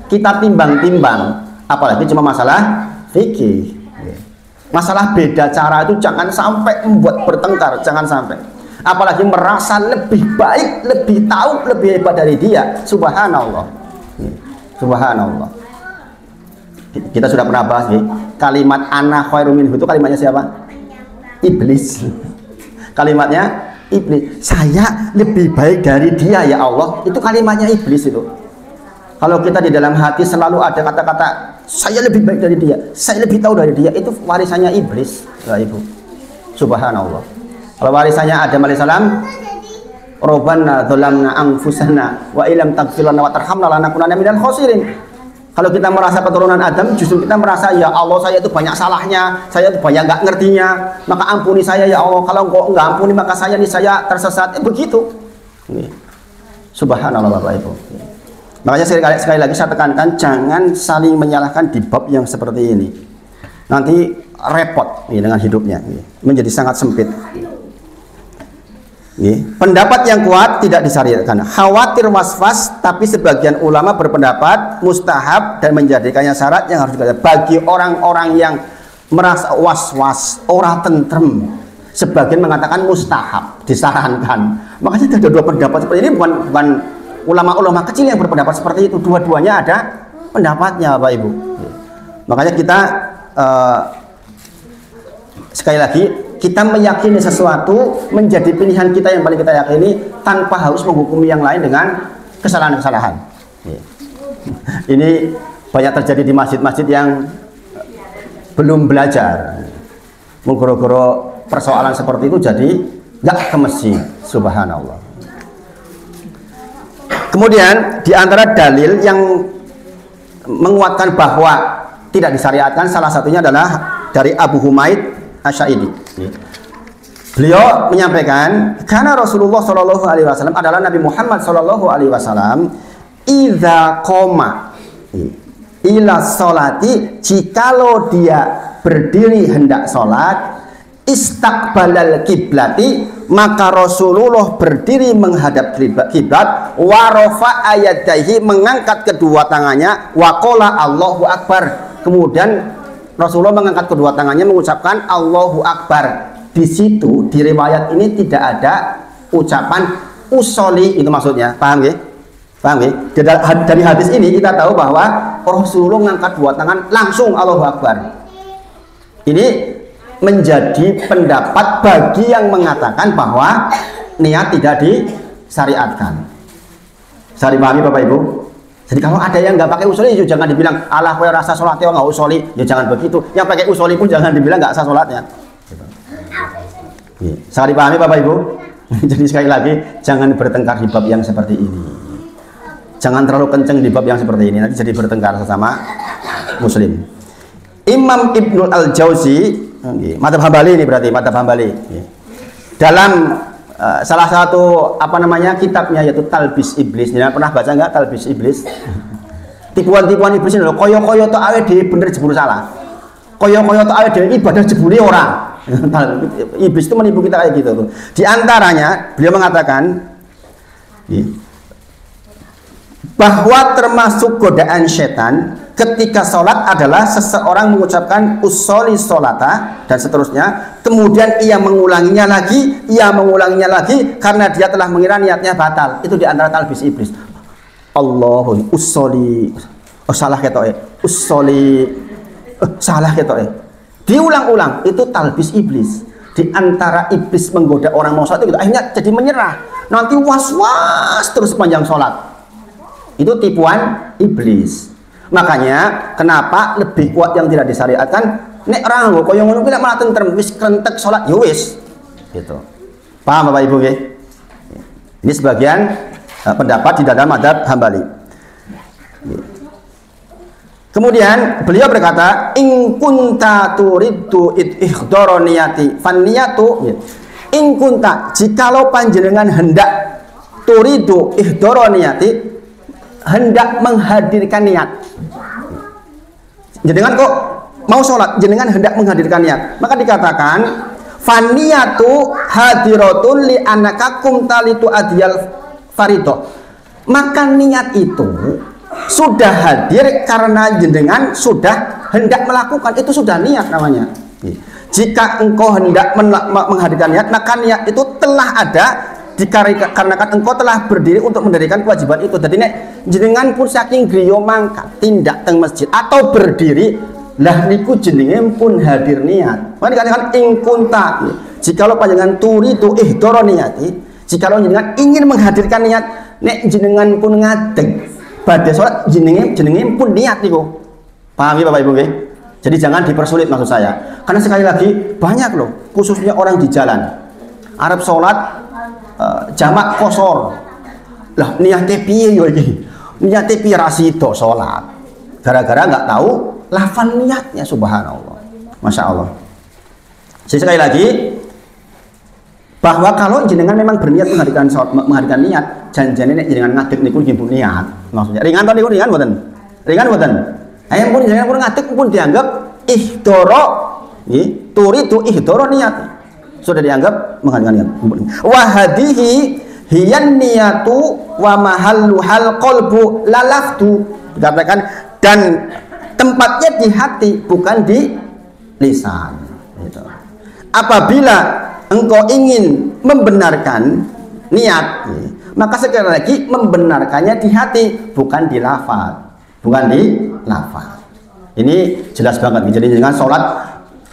kita timbang-timbang, apalagi cuma masalah fikih. Masalah beda cara itu jangan sampai membuat bertengkar, jangan sampai. Apalagi merasa lebih baik, lebih tahu, lebih hebat dari dia. Subhanallah. Subhanallah. Kita sudah pernah bahas kalimat ana khairum minhu itu kalimatnya siapa? Iblis. Kalimatnya iblis. Saya lebih baik dari dia ya Allah. Itu kalimatnya iblis itu. Kalau kita di dalam hati selalu ada kata-kata saya lebih baik dari dia, saya lebih tahu dari dia, itu warisannya iblis, ya Ibu. Subhanallah. Kalau warisannya Adam alaihissalam, Rabbana dzalamna anfusana wa illam taghfir lana wa tarhamna lanakunanna minal khasirin. Kalau kita merasa keturunan Adam, justru kita merasa, ya Allah, saya itu banyak salahnya, saya itu banyak nggak ngertinya, maka ampuni saya ya Allah. Kalau engkau nggak ampuni, maka saya tersesat. Begitu. Subhanallah Bapak Ibu. Makanya sekali lagi saya tekankan, jangan saling menyalahkan di bab yang seperti ini. Nanti repot dengan hidupnya, menjadi sangat sempit. Pendapat yang kuat tidak disyariatkan, khawatir waswas, tapi sebagian ulama berpendapat mustahab dan menjadikannya syarat yang harus dikatakan bagi orang-orang yang merasa waswas, ora tentrem. Sebagian mengatakan mustahab, disarankan. Makanya ada dua pendapat seperti ini, bukan ulama-ulama kecil yang berpendapat seperti itu. Dua-duanya ada pendapatnya, Bapak Ibu. Makanya kita sekali lagi, kita meyakini sesuatu menjadi pilihan kita yang paling kita yakini tanpa harus menghukumi yang lain dengan kesalahan-kesalahan. Ini banyak terjadi di masjid-masjid yang belum belajar. Menggoro-goro persoalan seperti itu jadi nggak ke masjid. Subhanallah. Kemudian di antara dalil yang menguatkan bahwa tidak disyariatkan, salah satunya adalah dari Abu Humaid Asy'ari. Beliau menyampaikan, karena Rasulullah Shallallahu Alaihi Wasallam adalah Nabi Muhammad Shallallahu Alaihi Wasallam, idza qoma ila sholati, jikalau dia berdiri hendak sholat, istaqbalal kiblati, maka Rasulullah berdiri menghadap kiblat, wa rafa'a yadayhi, mengangkat kedua tangannya, wa qala Allahu Akbar. Kemudian Rasulullah mengangkat kedua tangannya mengucapkan Allahu Akbar. Di situ di riwayat ini tidak ada ucapan usoli, itu maksudnya. Paham ya? Paham ya? Dari hadis ini kita tahu bahwa Rasulullah mengangkat dua tangan langsung Allahu Akbar. Ini menjadi pendapat bagi yang mengatakan bahwa niat tidak disyariatkan. Saya dipahami Bapak Ibu? Jadi kalau ada yang nggak pakai usoli, jangan dibilang Allah kowe rasa sholatnya nggak usoli, ya jangan begitu. Yang pakai usoli pun jangan dibilang nggak sah sholatnya. Saya dipahami Bapak Ibu? Jadi sekali lagi, jangan bertengkar di bab yang seperti ini. Jangan terlalu kenceng di bab yang seperti ini, nanti jadi bertengkar sesama muslim. Imam Ibnul Al-Jauzi, Madzhab Hambali ini berarti Madzhab Hambali. Dalam salah satu kitabnya yaitu Talbis Iblis. Jangan pernah baca nggak Talbis Iblis? Tipuan-tipuan iblis ini loh. Koyo-koyo to awe dhewe bener jebul salah. Koyo-koyo to awe dhewe ibadah jebule ora. Iblis itu menipu kita kayak gitu tuh. Di antaranya beliau mengatakan bahwa termasuk godaan setan ketika sholat adalah seseorang mengucapkan usoli sholata dan seterusnya, kemudian ia mengulanginya lagi karena dia telah mengira niatnya batal. Itu di antara talbis iblis. Allahu usoli, salah ketoke, usoli, salah ketoke. Diulang-ulang, itu talbis iblis. Di antara iblis menggoda orang mau sholat itu akhirnya jadi menyerah. Nanti was-was terus sepanjang sholat. Itu tipuan iblis. Makanya kenapa lebih kuat yang tidak disyariatkan, nek ranggo koyo ngono kuwi malah tentrem wis krentek salat ya wis. Gitu. Paham Bapak Ibu nggih? Ini sebagian pendapat di dalam madzhab Hambali. Kemudian beliau berkata, in kunta turidu ihdara niyati fan niyatu, in kunta, jikalau panjenengan hendak turidu ihdara niyati, hendak menghadirkan niat. Jenengan kok mau sholat, jenengan hendak menghadirkan niat, maka dikatakan faniyatu hadiratun li anakakum talitu adiyal faridoh. Maka niat itu sudah hadir karena jenengan sudah hendak melakukan, itu sudah niat namanya. Jika engkau hendak menghadirkan niat, maka niat itu telah ada dikarenakan engkau telah berdiri untuk mendirikan kewajiban itu. Jadi nek jenengan pun saking griya mangkat tindak teng masjid atau berdiri, lah niku jenenge pun hadir niat. Maka dikatakan ing kunta, jikalau panjenengan turidu ihdara niyati, jikalau jenengan ingin menghadirkan niat, nek jenengan pun ngadeg badhe salat, jenenge pun niat niku. Paham ya Bapak Ibu nggih? Jadi jangan dipersulit maksud saya. Karena sekali lagi banyak loh, khususnya orang di jalan. Arab sholat jamak kosor. Lah niate piye yo iki? Niate piye ra sida sholat. Gara-gara nggak tahu lafal niatnya, subhanallah. Masya Allah. Sekali lagi, bahwa kalau jenengan memang berniat menghadirkan niat, janjane nek jenengan ngadeg niku nggih niat. Maksudnya ringan to niku ringan mboten? Ringan mboten? Ayo pun jenengan pun ngadeg pun dianggap ihdara, nggih, turidu ihdara niat. Sudah dianggap menghadirkan niat. Wa hadhihi hiyan niyatu wa mahalluhal qalbu lalaftu. Dikatakan dan tempatnya di hati bukan di lisan. Gitu. Apabila engkau ingin membenarkan niat, maka sekali lagi membenarkannya di hati, bukan di lafaz, bukan di lafaz. Ini jelas banget. Jadi dengan sholat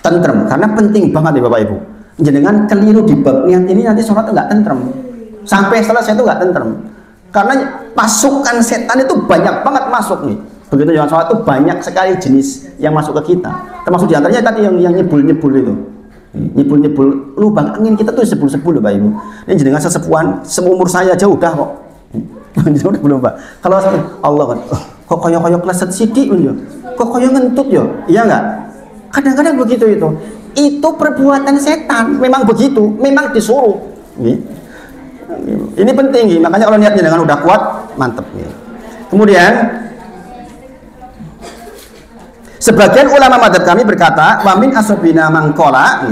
tentrem, karena penting banget ya Bapak Ibu. Jenengan keliru di bab niat ini nanti sholat enggak tentrem, sampai selesai itu enggak tentrem, karena pasukan setan itu banyak banget masuk nih. Begitu jangan sholat itu banyak sekali jenis yang masuk ke kita, termasuk diantaranya tadi yang nyebul itu. Nyebul lubang angin kita tuh sebul Bapak Ibu. Ini jenengan sesepuan seumur saya aja udah kok. Udah belum Pak. Kalau Allah kan, kok koyo kleset sidik yo. Kok koyo ngentut yo. Iya enggak? Kadang-kadang begitu itu. Itu perbuatan setan, memang begitu, memang disuruh. Ini penting, makanya kalau niatnya dengan udah kuat, mantep. Kemudian sebagian ulama madzhab kami berkata, wa min ashabina mangkola,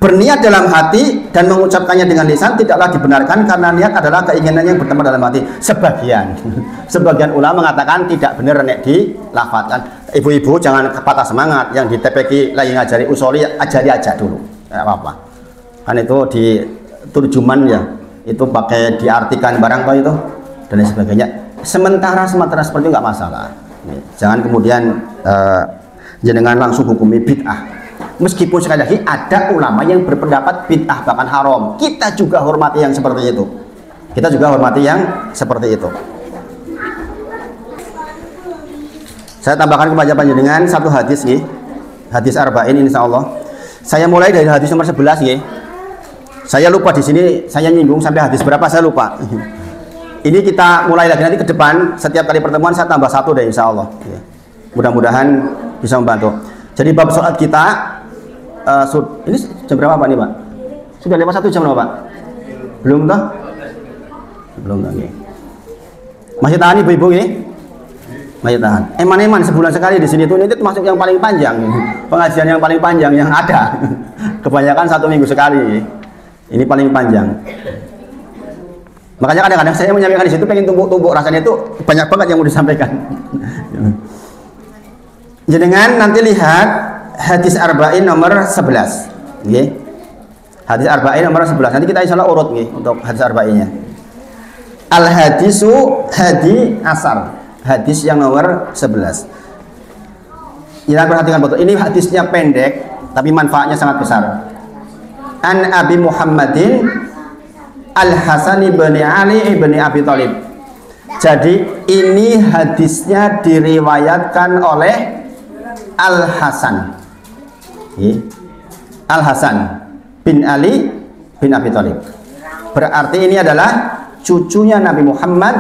berniat dalam hati dan mengucapkannya dengan lisan tidaklah dibenarkan karena niat adalah keinginan yang bertemu dalam hati. Sebagian ulama mengatakan tidak benar nek dilafadzkan. Ibu-ibu jangan patah semangat, yang di TPQ lagi ngajari usoli, ajari aja dulu, tidak apa-apa. Kan itu di turjuman ya, itu pakai diartikan barang kok itu dan lain sebagainya. Sementara seperti itu nggak masalah. Jangan kemudian jenengan langsung hukumi bid'ah. Meskipun sekali lagi ada ulama yang berpendapat bid'ah bahkan haram, kita juga hormati yang seperti itu. Kita juga hormati yang seperti itu. Saya tambahkan kepada panjenengan satu hadis nih, hadis arba'in insya Allah. Saya mulai dari hadis nomor 11 nih. Saya lupa di sini, saya nyinggung sampai hadis berapa saya lupa. Ini kita mulai lagi nanti ke depan. Setiap kali pertemuan saya tambah satu deh insya Allah. Mudah-mudahan bisa membantu. Jadi bab sholat kita ini jam berapa Pak nih Pak? Sudah lewat 1 jam loh Pak? Belum toh? Belum lagi. Masih tahan ibu-ibu nih? Masih tahan. Eman-eman sebulan sekali di sini tuh, ini termasuk yang paling panjang. Pengajian yang paling panjang yang ada. Kebanyakan 1 minggu sekali. Ini paling panjang. Makanya kadang-kadang saya menyampaikan di situ pengen tumpuk-tumpuk, rasanya itu banyak banget yang mau disampaikan. Jenengan nanti lihat hadis arba'in nomor 11. Nggih. Hadis arba'in nomor 11. Nanti kita insyaallah urut nggih untuk hadis arba'innya. Al hadisu hadi asar. Hadis yang nomor 11. Jangan perhatikan betul. Ini hadisnya pendek tapi manfaatnya sangat besar. An Abi Muhammadin Al Hasan ibn Ali ibn Abi Thalib. Jadi ini hadisnya diriwayatkan oleh Al Hasan. Al Hasan bin Ali bin Abi Thalib. Berarti ini adalah cucunya Nabi Muhammad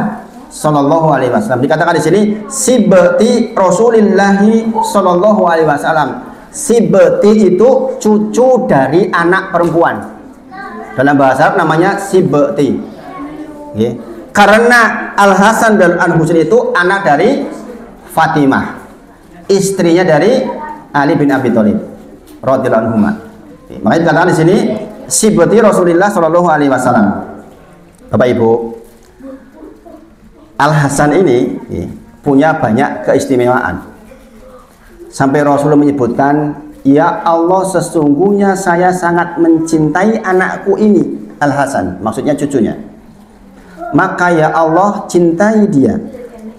Sallallahu Alaihi Wasallam. Dikatakan di sini sibti Rasulillahi Sallallahu Alaihi Wasallam. Sibti itu cucu dari anak perempuan. Dalam bahasa Arab namanya sibti. Karena Al Hasan dan Al Husain itu anak dari Fatimah, istrinya dari Ali bin Abi Thalib radhiyallahu anhu. Makanya dikatakan di sini sibti Rasulullah Sallallahu Alaihi Wasallam. Bapak Ibu, Al Hasan ini punya banyak keistimewaan. Sampai Rasulullah menyebutkan, ya Allah sesungguhnya saya sangat mencintai anakku ini, Al Hasan, maksudnya cucunya. Maka ya Allah cintai dia.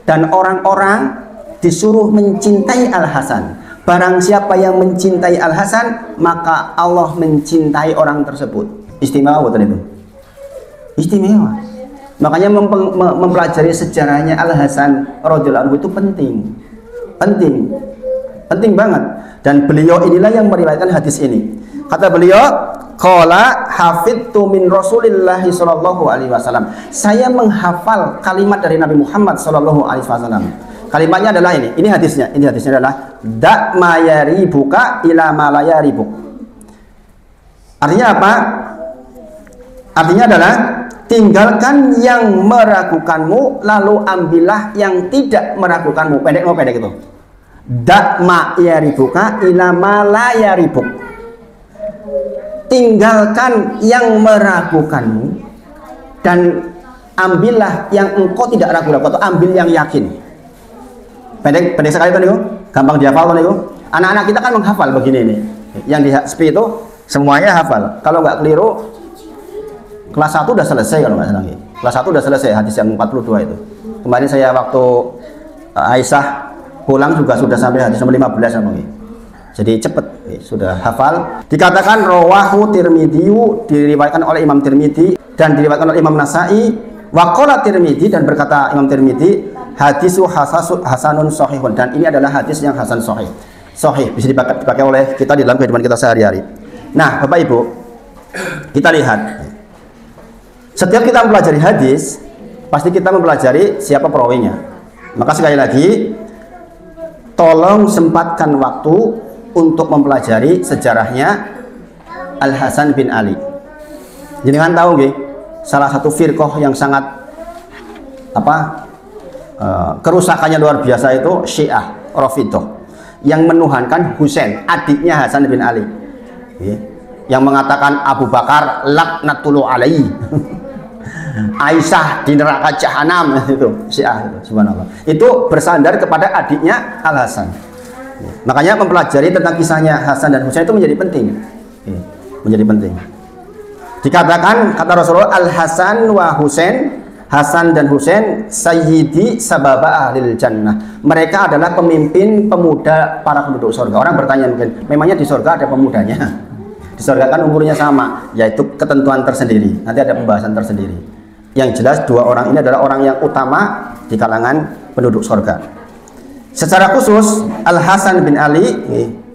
Dan orang-orang disuruh mencintai Al Hasan. Barang siapa yang mencintai Al Hasan, maka Allah mencintai orang tersebut. Istimewa betul itu. Istimewa. Makanya mempelajari sejarahnya Al Hasan radhiyallahu anhu itu penting banget. Dan beliau inilah yang meriwayatkan hadis ini. Kata beliau, Qala hafidtu min Rasulillah sallallahu alaihi wasallam. Saya menghafal kalimat dari Nabi Muhammad sallallahu alaihi wasallam. Kalimatnya adalah ini. Ini hadisnya. Ini hadisnya adalah da ma yaribuka ila ma la yaribuk. Artinya apa? Artinya adalah tinggalkan yang meragukanmu lalu ambillah yang tidak meragukanmu. Pendek mau pendek itu. Da ma yaribuka ila ma la yaribuk. Tinggalkan yang meragukanmu dan ambillah yang engkau tidak ragu-ragu, atau ambil yang yakin. Pendek sekali kan itu, gampang dihafal kan itu. Anak-anak kita kan menghafal begini nih. Yang di HP itu semuanya hafal. Kalau nggak keliru, kelas 1 udah selesai kalau nggak salah. Kelas 1 udah selesai hadis yang 42 itu. Kemarin saya waktu Aisyah pulang juga sudah sampai hadis nomor 15 sama ini. Jadi cepat, sudah hafal. Dikatakan rawahu Tirmidzi, diriwayatkan oleh Imam Tirmidzi dan diriwayatkan oleh Imam Nasai. Wa qala Tirmidzi, dan berkata Imam Tirmidzi, hadisu hasanun sahihun, dan ini adalah hadis yang hasan sahih. Sahih bisa dipakai oleh kita di dalam kehidupan kita sehari-hari. Nah, Bapak Ibu, kita lihat. Setiap kita mempelajari hadis, pasti kita mempelajari siapa perawinya. Maka sekali lagi, tolong sempatkan waktu untuk mempelajari sejarahnya Al Hasan bin Ali. Jangan tahu nggih, salah satu firqah yang sangat kerusakannya luar biasa itu Syiah Rafidhah yang menuhankan Husain, adiknya Hasan bin Ali. Yang mengatakan Abu Bakar laknatullah alaihi. Aisyah di neraka jahanam, itu Syiah itu, subhanallah. Itu bersandar kepada adiknya Al Hasan. Makanya mempelajari tentang kisahnya Hasan dan Husain itu menjadi penting. Menjadi penting. Dikatakan kata Rasulullah, Al Hasan wa Husain, Hasan dan Husain sayyidi sababa ahlil jannah. Mereka adalah pemimpin pemuda para penduduk surga. Orang bertanya mungkin, memangnya di surga ada pemudanya? Di surga kan umurnya sama, yaitu ketentuan tersendiri. Nanti ada pembahasan tersendiri. Yang jelas dua orang ini adalah orang yang utama di kalangan penduduk surga. Secara khusus Al Hasan bin Ali,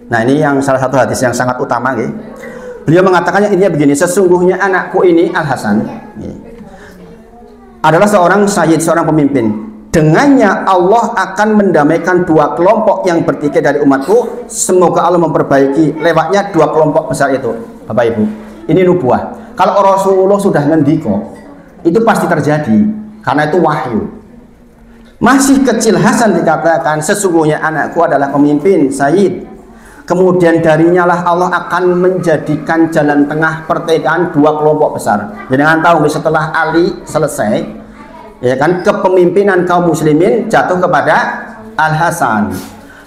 nah ini yang salah satu hadis yang sangat utama, beliau mengatakannya intinya begini, sesungguhnya anakku ini Al Hasan adalah seorang sayyid, seorang pemimpin. Dengannya Allah akan mendamaikan dua kelompok yang bertikai dari umatku. Semoga Allah memperbaiki lewatnya dua kelompok besar itu. Bapak Ibu, ini nubuah. Kalau Rasulullah sudah ngendiko, itu pasti terjadi karena itu wahyu. Masih kecil Hasan dikatakan sesungguhnya anakku adalah pemimpin sayyid. Kemudian darinya lah Allah akan menjadikan jalan tengah pertikaian dua kelompok besar. Jangan tahu setelah Ali selesai, ya kan, kepemimpinan kaum muslimin jatuh kepada Al Hasan.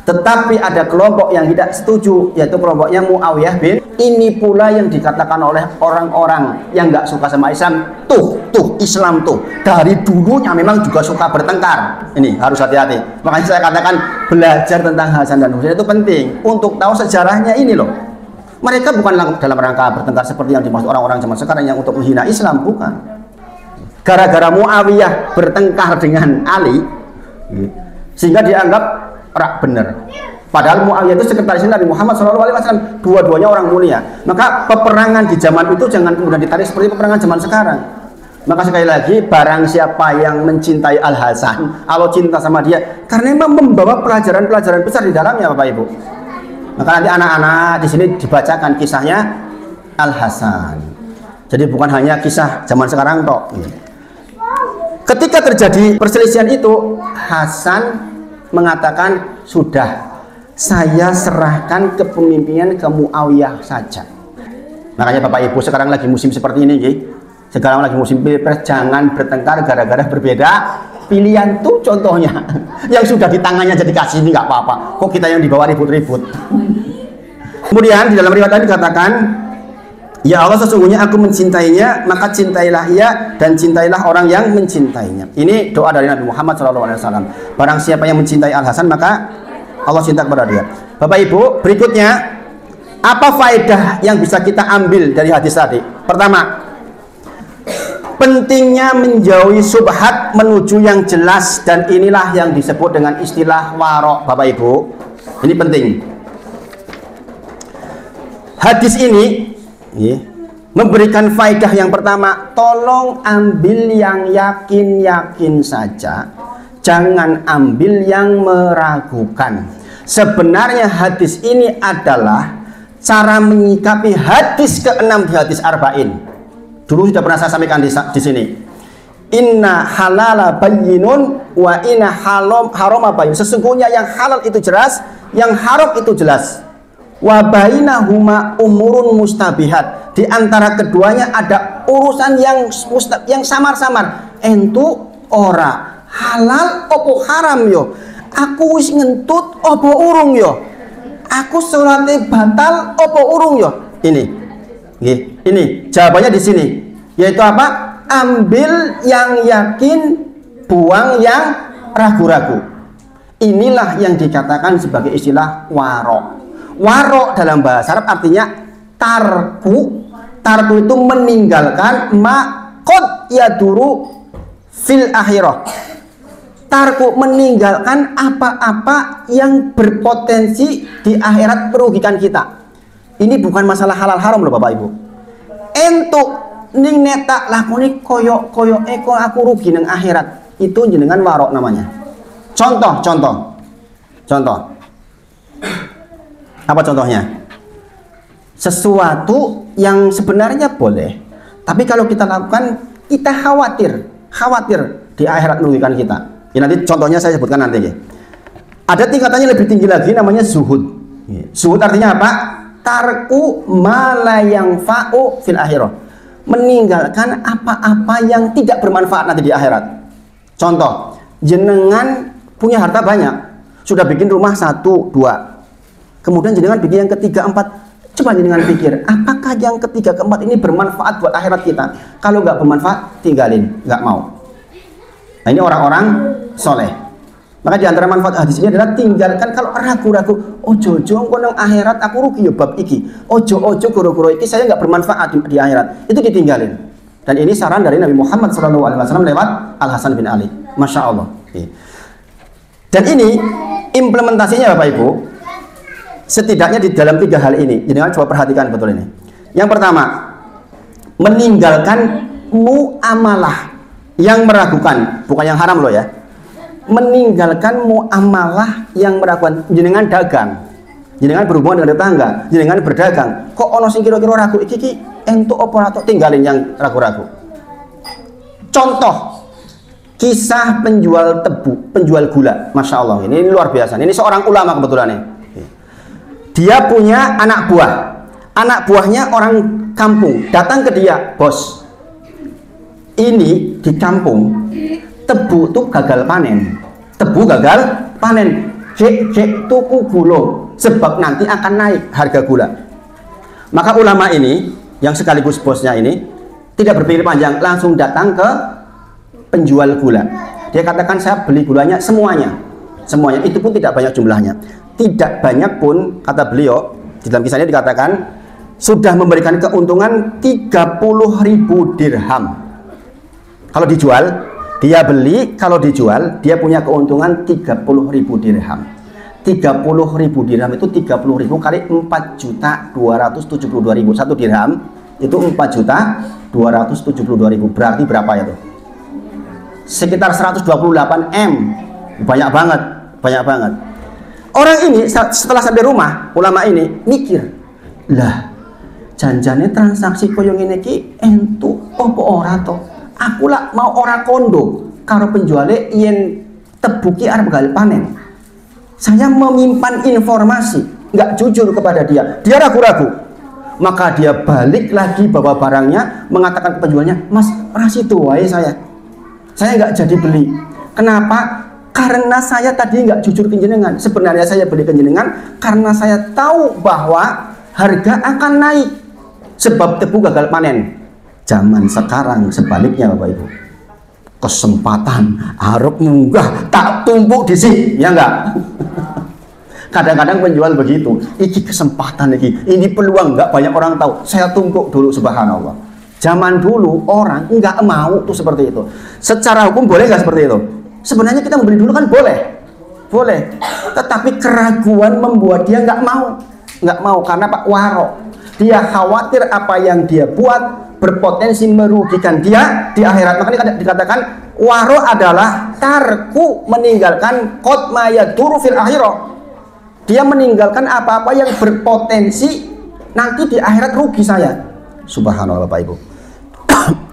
Tetapi ada kelompok yang tidak setuju, yaitu kelompoknya Muawiyah bin. Ini pula yang dikatakan oleh orang-orang yang nggak suka sama Islam. Tuh Islam tuh dari dulunya memang juga suka bertengkar. Ini harus hati-hati. Makanya saya katakan belajar tentang Hasan dan Husain itu penting untuk tahu sejarahnya ini loh. Mereka bukan dalam rangka bertengkar seperti yang dimaksud orang-orang zaman sekarang yang untuk menghina Islam, bukan. Gara-gara Muawiyah bertengkar dengan Ali, sehingga dianggap rak bener. Padahal Muawiyah itu sekretaris Nabi Muhammad SAW, dua-duanya orang mulia. Maka peperangan di zaman itu jangan kemudian ditarik seperti peperangan zaman sekarang. Maka sekali lagi, barang siapa yang mencintai Al Hasan, Allah cinta sama dia karena memang membawa pelajaran-pelajaran besar di dalamnya, Bapak Ibu. Maka nanti anak-anak di sini dibacakan kisahnya Al Hasan. Jadi bukan hanya kisah zaman sekarang toh. Ketika terjadi perselisihan itu, Hasan mengatakan, sudah, saya serahkan kepemimpinan ke Muawiyah saja. Makanya Bapak Ibu sekarang lagi musim seperti ini, sekarang lagi musim pilpres, jangan bertengkar gara-gara berbeda pilihan tuh. Contohnya yang sudah di tangannya jadi kasih ini nggak apa-apa, kok kita yang dibawa ribut-ribut. Kemudian di dalam riwayat tadi dikatakan, ya Allah, sesungguhnya aku mencintainya, maka cintailah ia dan cintailah orang yang mencintainya. Ini doa dari Nabi Muhammad SAW. Barang siapa yang mencintai Al Hasan, maka Allah cinta kepada dia. Bapak Ibu, berikutnya apa faedah yang bisa kita ambil dari hadis tadi? Pertama, pentingnya menjauhi subhat menuju yang jelas, dan inilah yang disebut dengan istilah warok. Bapak Ibu, ini penting. Hadis ini memberikan faedah yang pertama, tolong ambil yang yakin-yakin saja, jangan ambil yang meragukan. Sebenarnya hadis ini adalah cara menyikapi hadis ke-6 di hadis arba'in. Dulu sudah pernah saya sampaikan di sini. Inna halala bayyinun wa inna harama bayyin. Sesungguhnya yang halal itu jelas, yang haram itu jelas. Wa bainahuma umurun mustabihat. Di antara keduanya ada urusan yang samar-samar. Entu ora halal opo haram yo. Aku wis ngentut opo urung yo. Aku salate batal opo urung yo. Ini jawabannya di sini. Yaitu apa? Ambil yang yakin, buang yang ragu-ragu. Inilah yang dikatakan sebagai istilah warok. Warok dalam bahasa Arab artinya tarku. Tarku itu meninggalkan qad yaduru fil akhirah. Tarku meninggalkan apa-apa yang berpotensi di akhirat merugikan kita. Ini bukan masalah halal haram loh Bapak Ibu. Entuk ning netak lakoni koyok eko aku rugi nang akhirat. Itu jenengan warok namanya. Contoh. Apa contohnya? Sesuatu yang sebenarnya boleh, tapi kalau kita lakukan kita khawatir di akhirat merugikan kita. Ya, nanti contohnya saya sebutkan nanti ya. Ada tingkatannya lebih tinggi lagi namanya zuhud. Zuhud artinya apa? Tarku ma la yanfa'u fil akhirah. Meninggalkan apa-apa yang tidak bermanfaat nanti di akhirat. Contoh, jenengan punya harta banyak, sudah bikin rumah 1, 2. Kemudian jenengan bikin yang ketiga, 4. Coba jenengan pikir, apakah yang ketiga, keempat ini bermanfaat buat akhirat kita? Kalau nggak bermanfaat, tinggalin, nggak mau. Nah, ini orang-orang soleh. Maka di antara manfaat hadis ini adalah tinggalkan kalau ragu-ragu. Ojo nang akhirat aku rugi ya bab iki. Ojo goro-goro iki saya nggak bermanfaat di akhirat. Itu ditinggalin. Dan ini saran dari Nabi Muhammad SAW lewat Al Hasan bin Ali. Masya Allah. Dan ini implementasinya Bapak Ibu. Setidaknya di dalam 3 hal ini. Jadi coba perhatikan betul ini. Yang pertama, meninggalkan muamalah yang meragukan, bukan yang haram loh ya. Meninggalkan muamalah yang meragukan. Jenengan dagang, jenengan berhubungan dengan tetangga, jenengan berdagang. Kok ono sing kira-kira ragu iki entuk apa ora, tinggalin yang ragu-ragu. Contoh kisah penjual tebu, penjual gula. Masya Allah, ini luar biasa. Ini seorang ulama kebetulan nih. Dia punya anak buah. Anak buahnya orang kampung. Datang ke dia, bos. Ini di kampung tebu tuh gagal panen. Tebu gagal panen. Cek tuku gula. Sebab nanti akan naik harga gula. Maka ulama ini, yang sekaligus bosnya ini, tidak berpikir panjang, langsung datang ke penjual gula. Dia katakan, saya beli gulanya semuanya. Itu pun tidak banyak jumlahnya. Tidak banyak pun, kata beliau, di dalam kisahnya dikatakan, sudah memberikan keuntungan 30.000 dirham. Kalau dijual, dia beli, kalau dijual, dia punya keuntungan 30.000 dirham. 30.000 dirham itu 30.000 kali 4.272.000. Satu dirham itu 4.272.000. Berarti berapa ya tuh? Sekitar 128 M. Banyak banget. Orang ini setelah sampai rumah, ulama ini mikir, lah janjane transaksi koyo ngene iki entuk opo ora to? Aku lah mau ora kondo karo penjuale yen tebuki arep gagal panen. Saya menyimpan informasi, nggak jujur kepada dia. Dia ragu-ragu. Maka dia balik lagi bawa barangnya, mengatakan ke penjualnya, "Mas, ras itu wae saya nggak jadi beli." Kenapa? Karena saya tadi nggak jujur ke jenengan. Sebenarnya saya beli ke jenengan karena saya tahu bahwa harga akan naik sebab tebu gagal panen. Zaman sekarang sebaliknya Bapak Ibu. Kesempatan harap munggah tak tumpuk di sini, ya enggak? Kadang-kadang penjual begitu. Ini kesempatan ini peluang, nggak banyak orang tahu. Saya tumpuk dulu, subhanallah. Zaman dulu orang nggak mau tuh seperti itu. Secara hukum boleh nggak seperti itu? Sebenarnya kita membeli dulu kan boleh, tetapi keraguan membuat dia nggak mau karena Pak warok. dia khawatir apa yang dia buat berpotensi merugikan dia di akhirat. Makanya dikatakan waro adalah tarku, meninggalkan qad ma yaduru fil akhirah. Dia meninggalkan apa-apa yang berpotensi nanti di akhirat rugi saya. Subhanallah Bapak Ibu.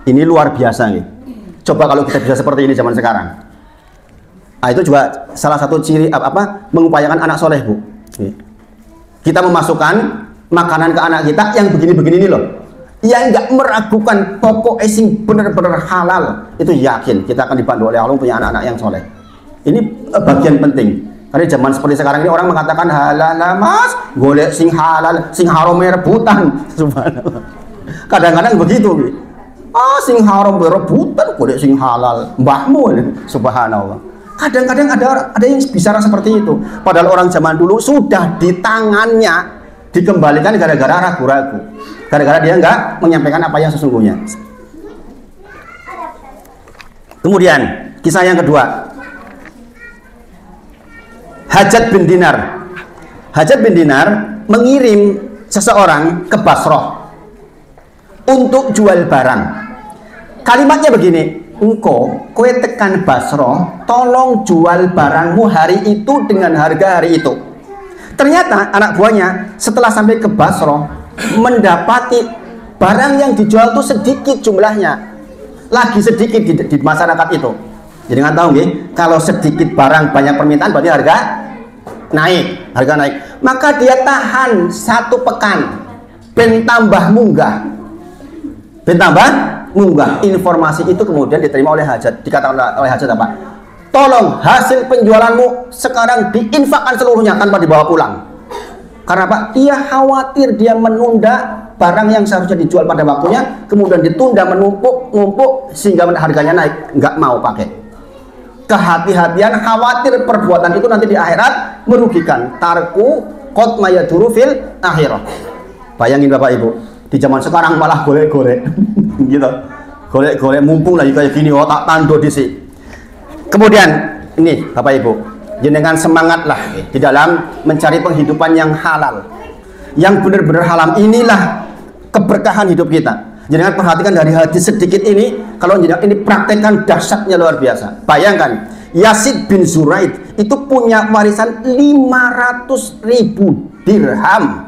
Ini luar biasa nih. Coba kalau kita bisa seperti ini zaman sekarang. Nah, itu juga salah satu ciri mengupayakan anak soleh, Bu. Kita memasukkan makanan ke anak kita yang begini-begini ini loh, yang nggak meragukan pokok sing benar-benar halal, itu yakin kita akan dibantu oleh Allah punya anak-anak yang soleh. Ini bagian penting. Karena zaman seperti sekarang ini orang mengatakan halal mas, golek sing halal, sing haram rebutan. Subhanallah. Kadang-kadang begitu. Sing haram rebutan, golek sing halal, mbahmu. Subhanallah. Kadang-kadang ada yang bicara seperti itu. Padahal orang zaman dulu sudah di tangannya dikembalikan gara-gara ragu-ragu. Gara-gara dia nggak menyampaikan apa yang sesungguhnya. Kemudian kisah yang kedua, Hajat bin Dinar. Hajat bin Dinar mengirim seseorang ke Basrah untuk jual barang. Kalimatnya begini, kowe tekan Basrah, tolong jual barangmu hari itu dengan harga hari itu. Ternyata anak buahnya setelah sampai ke Basrah mendapati barang yang dijual itu sedikit jumlahnya, lagi sedikit di masyarakat itu. Jadi nggak tahu nih, kalau sedikit barang banyak permintaan berarti harga naik. Maka dia tahan 1 pekan, ben tambah munggah. Informasi itu kemudian diterima oleh Hajat. Dikatakan oleh Hajat apa? Tolong hasil penjualanmu sekarang diinfakkan seluruhnya tanpa dibawa pulang. Karena Pak, dia khawatir dia menunda barang yang seharusnya dijual pada waktunya, kemudian ditunda menumpuk sehingga harganya naik, nggak mau pakai. Kehati-hatian, khawatir perbuatan itu nanti di akhirat merugikan. Tarku qad ma yaduru fil akhirah. Bayangin Bapak Ibu, di zaman sekarang malah golek-golek gitu. Golek-golek mumpung lagi kayak gini, tak tando di sini. Kemudian ini Bapak Ibu, jenengan semangatlah di dalam mencari penghidupan yang halal, yang benar-benar halal. Inilah keberkahan hidup kita. Jangan perhatikan dari hadis sedikit ini, kalau ini praktekkan dahsyatnya luar biasa. Bayangkan, Yazid bin Zuraid itu punya warisan 500.000 dirham.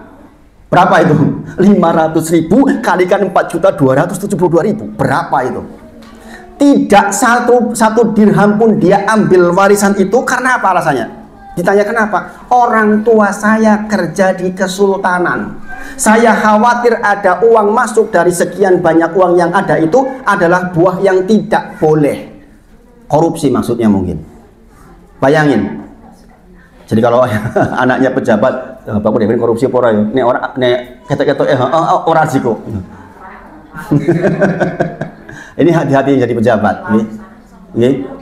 Berapa itu? 500.000 kalikan 4.272.000. Berapa itu? Tidak satu dirham pun dia ambil warisan itu. Karena apa alasannya? Ditanya kenapa? Orang tua saya kerja di kesultanan. Saya khawatir ada uang masuk dari sekian banyak uang yang ada itu adalah buah yang tidak boleh. Korupsi maksudnya mungkin. Bayangin. Jadi kalau anaknya pejabat, Bapak Dewi korupsi apa ya? Nek ora nek ketok-ketok ora siko. Ini hati-hati jadi pejabat.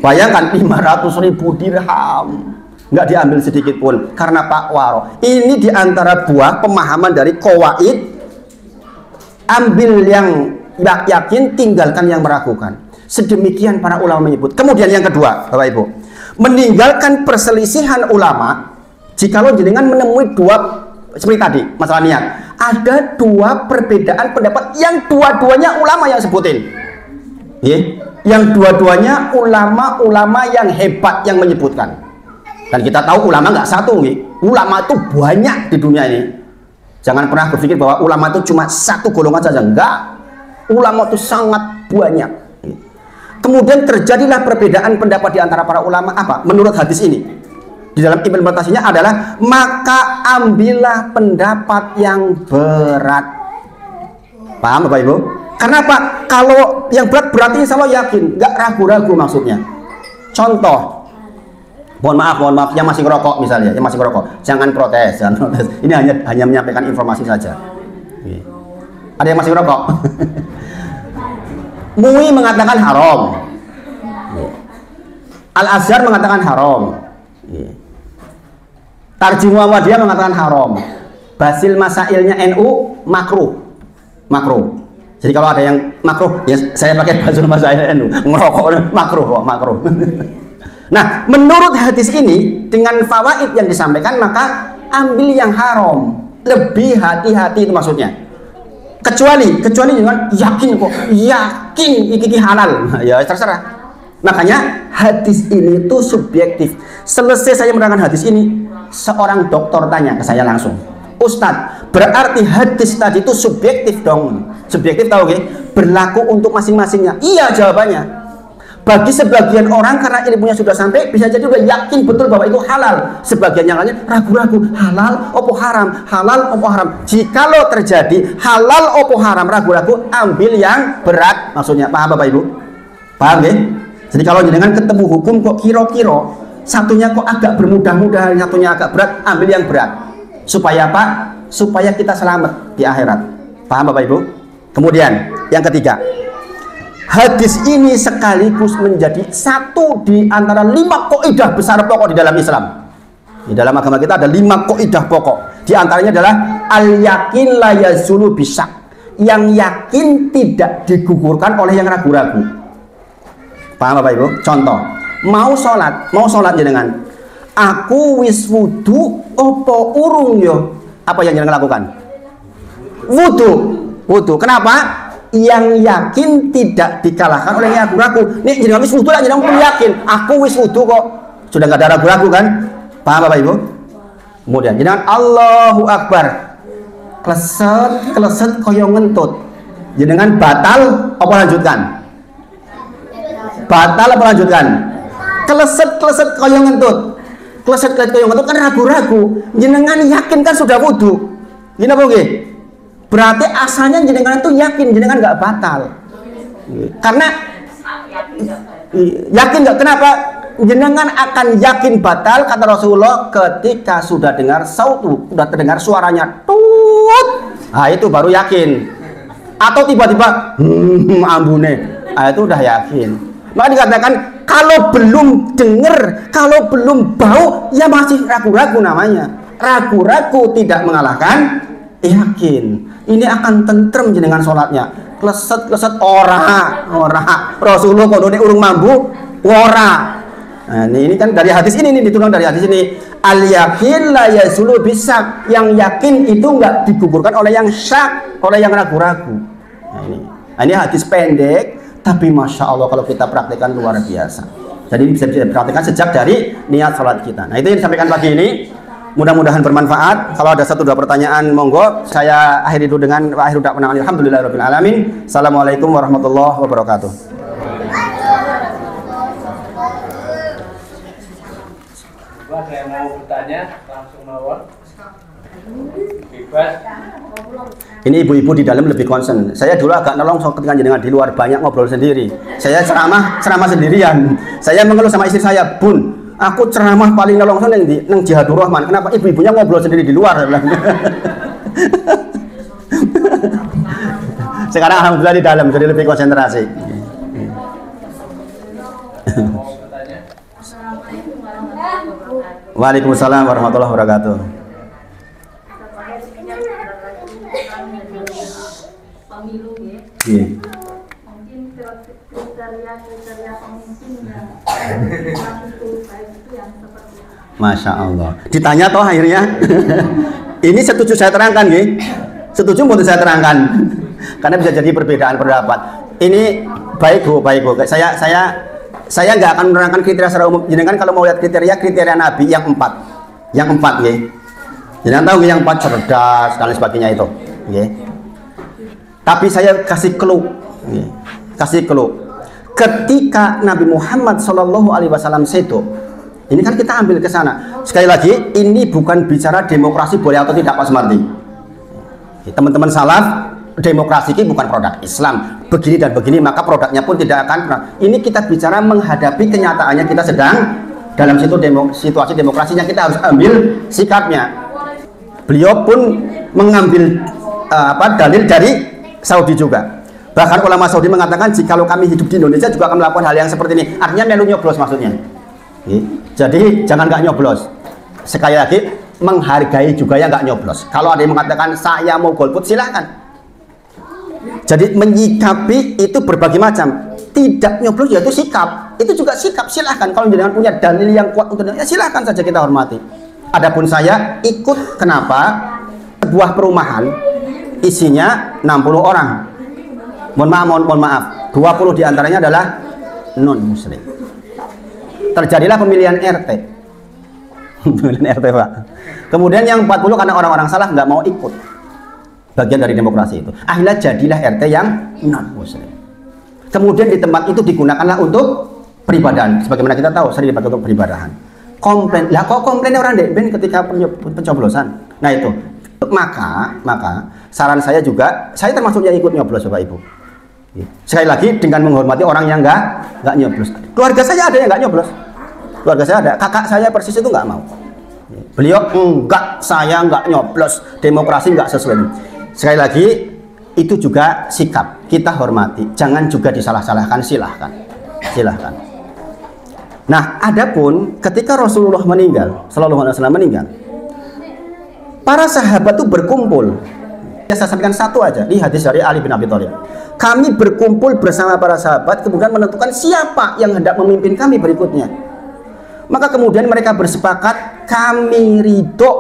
Bayangkan 500.000 dirham. Nggak diambil sedikit pun karena Pak Waro. Ini diantara buah pemahaman dari qawaid, ambil yang yakin, tinggalkan yang meragukan. Sedemikian para ulama menyebut. Kemudian yang kedua, Bapak Ibu, meninggalkan perselisihan ulama. Jikalau jenengan menemui dua seperti tadi masalah niat, ada dua perbedaan pendapat yang dua-duanya ulama yang sebutin. Yang dua-duanya ulama-ulama yang hebat yang menyebutkan. Dan kita tahu ulama nggak satu, ulama itu banyak di dunia ini. Jangan pernah berpikir bahwa ulama itu cuma satu golongan saja, enggak. Ulama itu sangat banyak. Kemudian terjadilah perbedaan pendapat di antara para ulama apa? Menurut hadis ini, di dalam implementasinya adalah maka ambillah pendapat yang berat. Paham Bapak Ibu? Karena apa? Kalau yang berat berarti saya yakin, nggak ragu-ragu maksudnya. Contoh. Mohon maaf, yang masih ngerokok misalnya, yang masih ngerokok, jangan protes, Ini hanya menyampaikan informasi saja. Ada yang masih ngerokok? MUI mengatakan haram. Al-Azhar mengatakan haram. Tarjih Muhammadiyah mengatakan haram. Basil Masailnya NU makruh. Jadi kalau ada yang makruh, ya saya pakai Basil Masail NU. Ngerokok makruh. Nah, menurut hadis ini dengan fawaid yang disampaikan maka ambil yang haram, lebih hati-hati itu maksudnya. Kecuali dengan yakin kok, yakin iki halal. Ya terserah. Makanya hadis ini tuh subjektif. Selesai saya menerangkan hadis ini, seorang dokter tanya ke saya langsung, Ustadz, berarti hadis tadi itu subjektif dong? Subjektif tahu gak? Berlaku untuk masing-masingnya. Iya jawabannya. Bagi sebagian orang karena ilmunya sudah sampai, bisa jadi udah yakin betul bahwa itu halal. Sebagian yang lainnya ragu-ragu, halal opo haram, halal opo haram. Jikalau terjadi halal opo haram, ragu-ragu, ambil yang berat. Maksudnya paham Bapak Ibu? Paham ya? Jadi kalau jenengan ketemu hukum kok kira-kira, satunya kok agak bermudah-mudahan, satunya agak berat, ambil yang berat. Supaya apa? Supaya kita selamat di akhirat. Paham Bapak Ibu? Kemudian yang ketiga, hadis ini sekaligus menjadi satu di antara 5 kaidah besar pokok di dalam Islam. Di dalam agama kita ada 5 kaidah pokok. Di antaranya adalah al-yakin la yazulu bisyak. Yang yakin tidak digugurkan oleh yang ragu-ragu. Paham Bapak Ibu? Contoh, mau sholat jenengan. Aku wis wudu opo urung yo? Apa yang jenengan lakukan? Wudu. Kenapa? Yang yakin tidak dikalahkan oleh yang ragu-ragu. Nih jenengan wis wudu lah, jenengan pun yakin. Aku wis wudu kok. Sudah nggak ada ragu-ragu kan? Paham Bapak Ibu? Kemudian jenengan Allahu Akbar. Kleset koyo ngentut. Jenengan batal apa lanjutkan? Batal apa lanjutkan? Kleset koyo ngentut. Kleset koyo ngentut kan ragu-ragu. Jenengan yakin kan sudah wudu. Gini apa nggih? Berarti asalnya jenengan itu yakin, jenengan nggak batal. Karena yakin nggak? Kenapa? Jenengan akan yakin batal kata Rasulullah ketika sudah dengar sautu, sudah terdengar suaranya tut. Nah itu baru yakin. Atau tiba-tiba ambune. Nah itu udah yakin. Maka dikatakan kalau belum dengar, kalau belum bau, ya masih ragu-ragu namanya. Ragu-ragu tidak mengalahkan yakin. Ini akan tentrem jenengan sholatnya. Kleset ora. Rasulullah kodone urung mambu ora. Nah, ini kan dari hadis ini diturunkan dari hadis ini. Al yakin la yazulu bisak. Yang yakin itu enggak digugurkan oleh yang syak, oleh yang ragu-ragu. Nah, ini hadis pendek, tapi masya Allah kalau kita praktekkan luar biasa. Jadi bisa diperhatikan sejak dari niat sholat kita. Nah itu yang disampaikan pagi ini. Mudah-mudahan bermanfaat. Kalau ada 1-2 pertanyaan, monggo. Saya akhiri dulu dengan akhir da'wana alhamdulillahirabbil alamin. Assalamualaikum warahmatullahi wabarakatuh. Ada yang mau bertanya langsung mawon. Bebas. Ini ibu-ibu di dalam lebih concern. Saya dulu agak nolong ketika jenengan di luar banyak ngobrol sendiri. Saya ceramah sendirian. Saya mengeluh sama istri saya, Bun, aku ceramah paling nolong nang Jihadur Rahman. Kenapa ibu-ibunya ngobrol sendiri di luar? Sekarang alhamdulillah di dalam, jadi lebih konsentrasi. Waalaikumsalam warahmatullahi wabarakatuh. Pemilu ya. Iya. Mungkin kriteria pemimpin yang itu baik itu yang seperti apa? Masya Allah. Ditanya toh akhirnya. Ini setuju saya terangkan, nggih. Setuju mau saya terangkan. Karena bisa jadi perbedaan pendapat. Ini baik Bu. Saya nggak akan menerangkan kriteria secara umum. Jenengan kalau mau lihat kriteria Nabi yang 4. Yang 4 nggih. Jenengan tahu yang 4 cerdas dan lain sebagainya itu, nggih. Tapi saya kasih clue. Nggih. Kasih clue. Ketika Nabi Muhammad SAW sedo, ini kan kita ambil ke sana. Sekali lagi, ini bukan bicara demokrasi boleh atau tidak Pak Sumardi. Teman-teman salaf, demokrasi ini bukan produk Islam. Begini dan begini, maka produknya pun tidak akan pernah. Ini kita bicara menghadapi kenyataannya, kita sedang dalam situasi demokrasinya, kita harus ambil sikapnya. Beliau pun mengambil dalil dari Saudi juga. Bahkan ulama Saudi mengatakan jikalau kami hidup di Indonesia juga akan melakukan hal yang seperti ini. Artinya melu nyoblos maksudnya. Jadi jangan nggak nyoblos. Sekali lagi menghargai juga ya nggak nyoblos. Kalau ada yang mengatakan saya mau golput silahkan. Jadi menyikapi itu berbagai macam. Tidak nyoblos yaitu sikap. Itu juga sikap, silahkan. Kalau jangan punya dalil yang kuat untuk ya silahkan saja kita hormati. Adapun saya ikut kenapa sebuah perumahan isinya orang. Mohon maaf, 20 diantaranya adalah non-muslim. Terjadilah pemilihan RT. Pemilihan RT, Pak. Kemudian yang 40 karena orang-orang salah nggak mau ikut. Bagian dari demokrasi itu. Akhirnya jadilah RT yang non-muslim. Kemudian di tempat itu digunakanlah untuk peribadahan. Sebagaimana kita tahu, sering dipakai untuk peribadahan. Komplain, lah kok komplainnya orang DBN ketika pencoblosan? Nah itu. Maka saran saya juga, saya termasuk yang ikut nyoblos, Bapak Ibu. Sekali lagi dengan menghormati orang yang nggak nyoblos. Keluarga saya ada yang nggak nyoblos. Keluarga saya ada, kakak saya persis itu nggak mau. Beliau enggak, saya nggak nyoblos, demokrasi nggak sesuai. Sekali lagi itu juga sikap kita hormati, jangan juga disalah-salahkan, silahkan. Nah, adapun ketika Rasulullah meninggal, Shallallahu Alaihi Wasallam meninggal, para sahabat itu berkumpul. Saya sampaikan satu aja di hadis dari Ali bin Abi Thalib. Kami berkumpul bersama para sahabat, kemudian menentukan siapa yang hendak memimpin kami berikutnya. Maka kemudian mereka bersepakat, kami ridho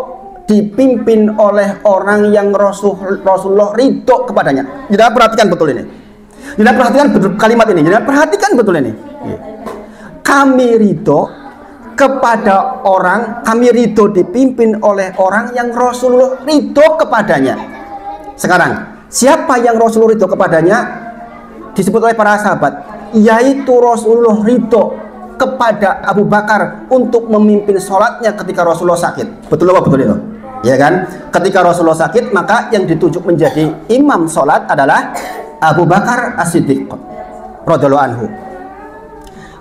dipimpin oleh orang yang Rasulullah ridho kepadanya. Jadi perhatikan betul ini. Jadi perhatikan betul kalimat ini. Jadi perhatikan betul ini. Kami ridho kepada orang, kami ridho dipimpin oleh orang yang Rasulullah ridho kepadanya. Sekarang, siapa yang Rasulullah ridho kepadanya? Disebut oleh para sahabat, yaitu Rasulullah ridho kepada Abu Bakar untuk memimpin sholatnya ketika Rasulullah sakit. Betul apa betul itu? Ya kan? Ketika Rasulullah sakit, maka yang ditunjuk menjadi imam sholat adalah Abu Bakar As-Siddiq radhiyallahu anhu.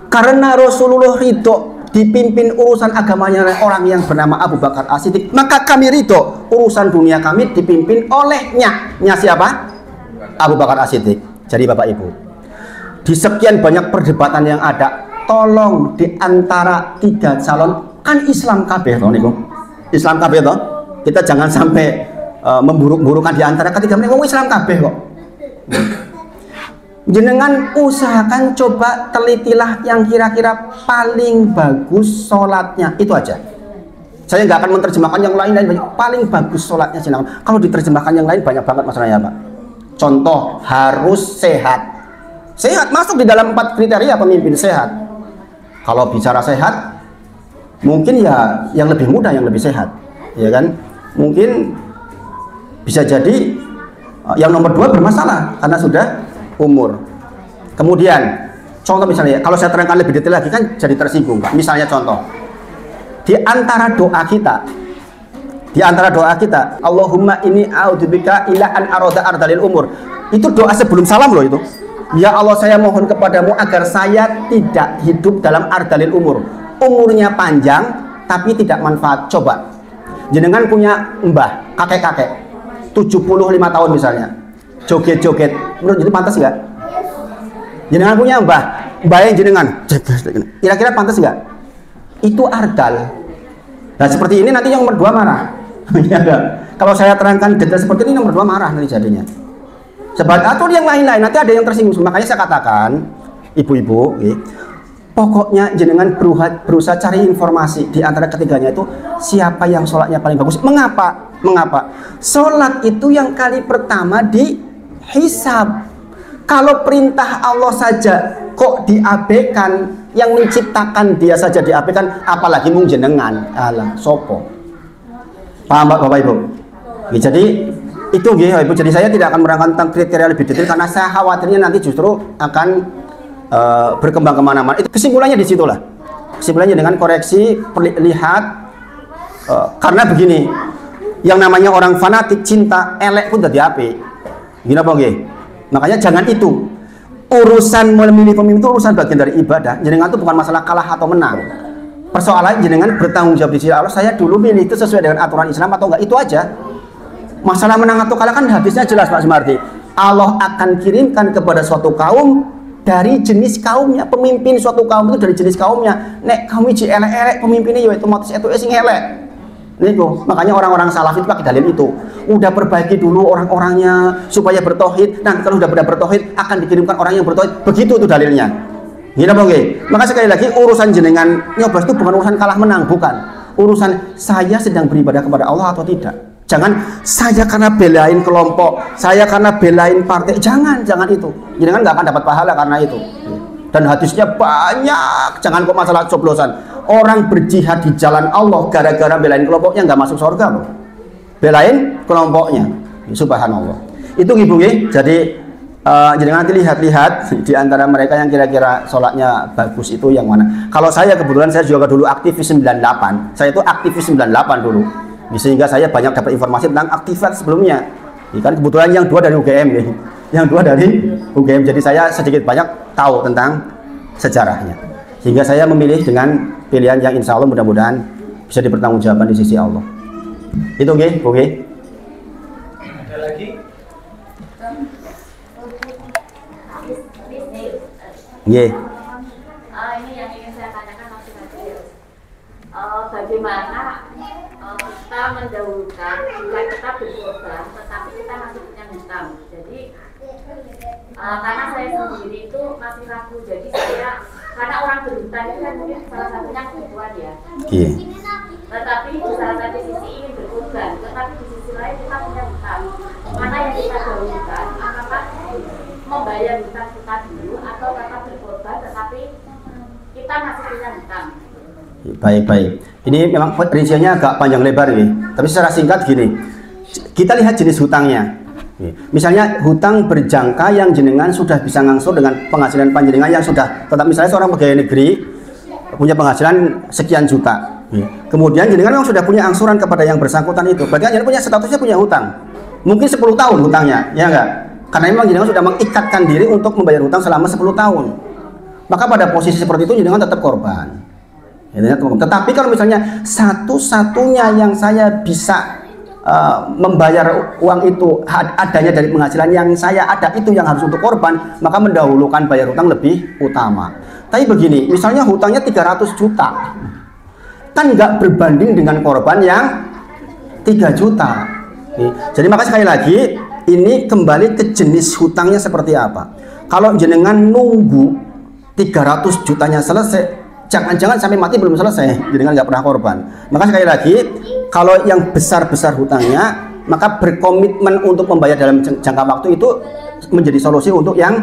Karena Rasulullah ridho dipimpin urusan agamanya oleh orang yang bernama Abu Bakar As-Siddiq, maka kami ridho urusan dunia kami dipimpin olehnya. Nya siapa? Abu Bakar As-Siddiq. Jadi Bapak Ibu, di sekian banyak perdebatan yang ada, tolong di antara 3 calon kan Islam kabeh toh niku. Islam kabeh toh. Kita jangan sampai memburuk-burukan di antara ketiga mereka. Islam kabeh kok. Jenengan usahakan coba telitilah yang kira-kira paling bagus sholatnya, itu aja. Saya nggak akan menerjemahkan yang lain paling bagus sholatnya jenengan. Kalau diterjemahkan yang lain banyak banget masalahnya, Pak. Contoh, harus sehat. Sehat masuk di dalam 4 kriteria pemimpin sehat. Kalau bicara sehat, mungkin ya yang lebih mudah, yang lebih sehat, ya kan? Mungkin bisa jadi yang nomor 2 bermasalah karena sudah umur. Kemudian contoh misalnya, kalau saya terangkan lebih detail lagi kan jadi tersinggung, Pak. Misalnya contoh, di antara doa kita, Allahumma inni a'udzubika ila an arada ardalil umur. Itu doa sebelum salam loh itu. Ya Allah, saya mohon kepadamu agar saya tidak hidup dalam ardalil umur. Umurnya panjang tapi tidak manfaat. Coba jenengan punya mbah, kakek-kakek 75 tahun misalnya, joget-joget, menurut jadi pantas nggak? Jenengan punya mbah yang jenengan kira-kira pantas nggak? Itu ardal. Nah seperti ini nanti yang nomor 2 marah. Ya enggak? Kalau saya terangkan detail seperti ini, nomor 2 marah nanti jadinya. Sebab atau yang lain-lain nanti ada yang tersinggung. Makanya saya katakan, ibu-ibu, pokoknya jenengan berusaha cari informasi di antara ketiganya itu siapa yang sholatnya paling bagus. Mengapa? Sholat itu yang kali pertama dihisab. Kalau perintah Allah saja kok diabaikan, yang menciptakan dia saja diabaikan, apalagi mung jenengan. Alah, sopo. Paham Bapak Ibu? Jadi itu Ibu. Jadi saya tidak akan menerangkan tentang kriteria lebih detail karena saya khawatirnya nanti justru akan berkembang kemana-mana. Itu kesimpulannya di situlah. Kesimpulannya dengan koreksi, lihat karena begini, yang namanya orang fanatik cinta elek pun jadi api. Gini apa nggih? Makanya jangan itu. Urusan memilih pemimpin itu urusan bagian dari ibadah. Jenengan itu bukan masalah kalah atau menang. Persoalan jenengan bertanggung jawab di sisi Allah. Saya dulu milih itu sesuai dengan aturan Islam atau enggak, itu aja. Masalah menang atau kalah kan hadisnya jelas Pak Sumardi. Allah akan kirimkan kepada suatu kaum dari jenis kaumnya. Pemimpin suatu kaum itu dari jenis kaumnya. Nek kaum iki elek-elek pemimpinnya ya itu motis itu sing elek. Niku, makanya orang-orang salaf itu pakai dalil itu. Udah perbaiki dulu orang-orangnya supaya bertauhid. Nanti kalau udah bertauhid akan dikirimkan orang yang bertauhid. Begitu itu dalilnya. Gini apa nggih? Maka sekali lagi urusan jenengan nyoblos itu bukan urusan kalah menang, bukan. Urusan saya sedang beribadah kepada Allah atau tidak. Jangan saya karena belain kelompok, saya karena belain partai. Jangan itu. Jenengan nggak akan dapat pahala karena itu. Dan hadisnya banyak. Jangan kok masalah coblosan. Orang berjihad di jalan Allah gara-gara belain kelompoknya nggak masuk surga loh. Belain kelompoknya. Subhanallah. Itu ibu nggih. Jadi jenengan nanti lihat-lihat di antara mereka yang kira-kira sholatnya bagus itu yang mana. Kalau saya kebetulan saya juga dulu aktivis 98. Saya itu aktivis 98 dulu. Sehingga saya banyak dapat informasi tentang aktivis sebelumnya. Kan kebetulan yang dua dari UGM nih. Yang dua dari UGM. Jadi saya sedikit banyak tahu tentang sejarahnya. Sehingga saya memilih dengan pilihan yang insya Allah mudah-mudahan bisa dipertanggungjawabkan di sisi Allah. Itu oke. Ada lagi? Nggih. Ini yang ingin saya tanyakan masih tadi. Bagaimana kita mendahulukan jika kita berkorban tetapi kita masih punya hutang. Jadi karena saya sendiri itu masih ragu. Jadi saya karena orang berhutang itu kan mungkin salah satunya kebutuhan ya. Iya. Tetapi di salah satu sisi ingin berkorban, tetapi di sisi lain kita punya hutang. Mana yang kita dahulukan? Apakah membayar hutang kita dulu atau kita berkorban tetapi kita masih punya hutang? Baik. Ini memang rinciannya agak panjang lebar nih. Tapi secara singkat gini, kita lihat jenis hutangnya. Misalnya hutang berjangka yang jenengan sudah bisa ngangsur dengan penghasilan panjenengan yang sudah tetap. Misalnya seorang pegawai negeri punya penghasilan sekian juta. Kemudian jenengan memang sudah punya angsuran kepada yang bersangkutan itu. Berarti jenengan punya statusnya punya hutang. Mungkin 10 tahun hutangnya, ya enggak? Karena memang jenengan sudah mengikatkan diri untuk membayar hutang selama 10 tahun. Maka pada posisi seperti itu jenengan tetap korban. Tetapi kalau misalnya satu-satunya yang saya bisa membayar uang itu adanya dari penghasilan yang saya ada itu yang harus untuk korban, maka mendahulukan bayar hutang lebih utama. Tapi begini, misalnya hutangnya 300 juta, kan nggak berbanding dengan korban yang 3 juta. Jadi maka sekali lagi ini kembali ke jenis hutangnya seperti apa. Kalau jenengan nunggu 300 jutanya selesai, jangan-jangan sampai mati belum selesai, jenengan nggak pernah korban. Maka sekali lagi, kalau yang besar-besar hutangnya, maka berkomitmen untuk membayar dalam jangka waktu itu menjadi solusi untuk yang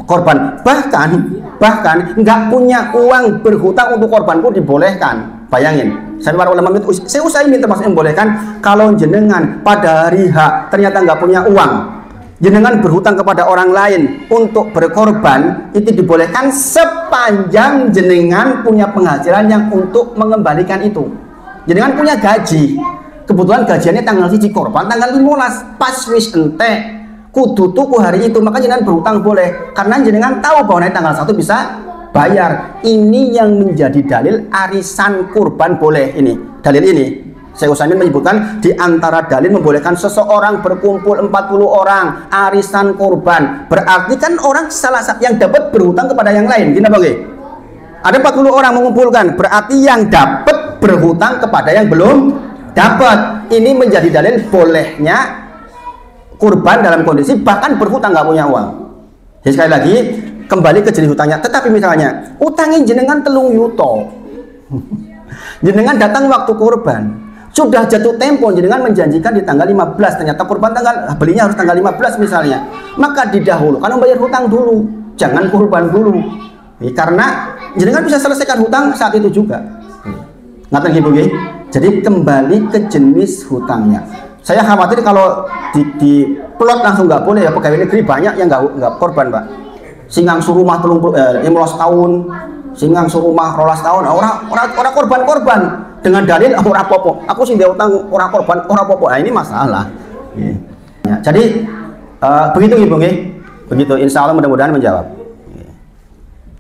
korban. Bahkan nggak punya uang berhutang untuk korban pun dibolehkan. Bayangin, sampai para ulama itu, saya Utsaimin termasuk yang membolehkan kalau jenengan pada hari H ternyata nggak punya uang, jenengan berhutang kepada orang lain untuk berkorban, itu dibolehkan sepanjang jenengan punya penghasilan yang untuk mengembalikan itu. Jenengan punya gaji, kebetulan gajiannya tanggal 1 korban, tanggal 15 pas wis entek kudu tuku hari itu, maka jenengan berhutang boleh, karena jenengan tahu bahwa nanti tanggal 1 bisa bayar. Ini yang menjadi dalil arisan kurban boleh. Ini dalil ini Syekh Utsaimin menyebutkan di antara dalil membolehkan seseorang berkumpul 40 orang arisan kurban. Berarti kan orang salah satu yang dapat berhutang kepada yang lain. Gini apa nggih? Ada 40 orang mengumpulkan, berarti yang dapat berhutang kepada yang belum dapat. Ini menjadi dalil bolehnya kurban dalam kondisi bahkan berhutang nggak punya uang. Jadi sekali lagi kembali ke jenis hutangnya. Tetapi misalnya utangin jenengan 3 yuto. Jenengan datang waktu kurban, sudah jatuh tempo, jenengan menjanjikan di tanggal 15, ternyata kurban belinya harus tanggal 15 misalnya, maka didahulukan membayar hutang dulu, jangan kurban dulu. Karena jenengan bisa selesaikan hutang saat itu juga. Ngaten nggih Bu nggih. Jadi kembali ke jenis hutangnya. Saya khawatir kalau di plot langsung nggak boleh ya, pegawai negeri banyak yang nggak korban, Pak. Singang suruh rumah 15 tahun, singang suruh rumah 12 tahun, orang korban dengan dalil ora popo. Aku sing dia utang ora korban, ora popo. Nah, ini masalah. Ya, jadi begitu Ibu nggih. Begitu, insya Allah mudah-mudahan menjawab.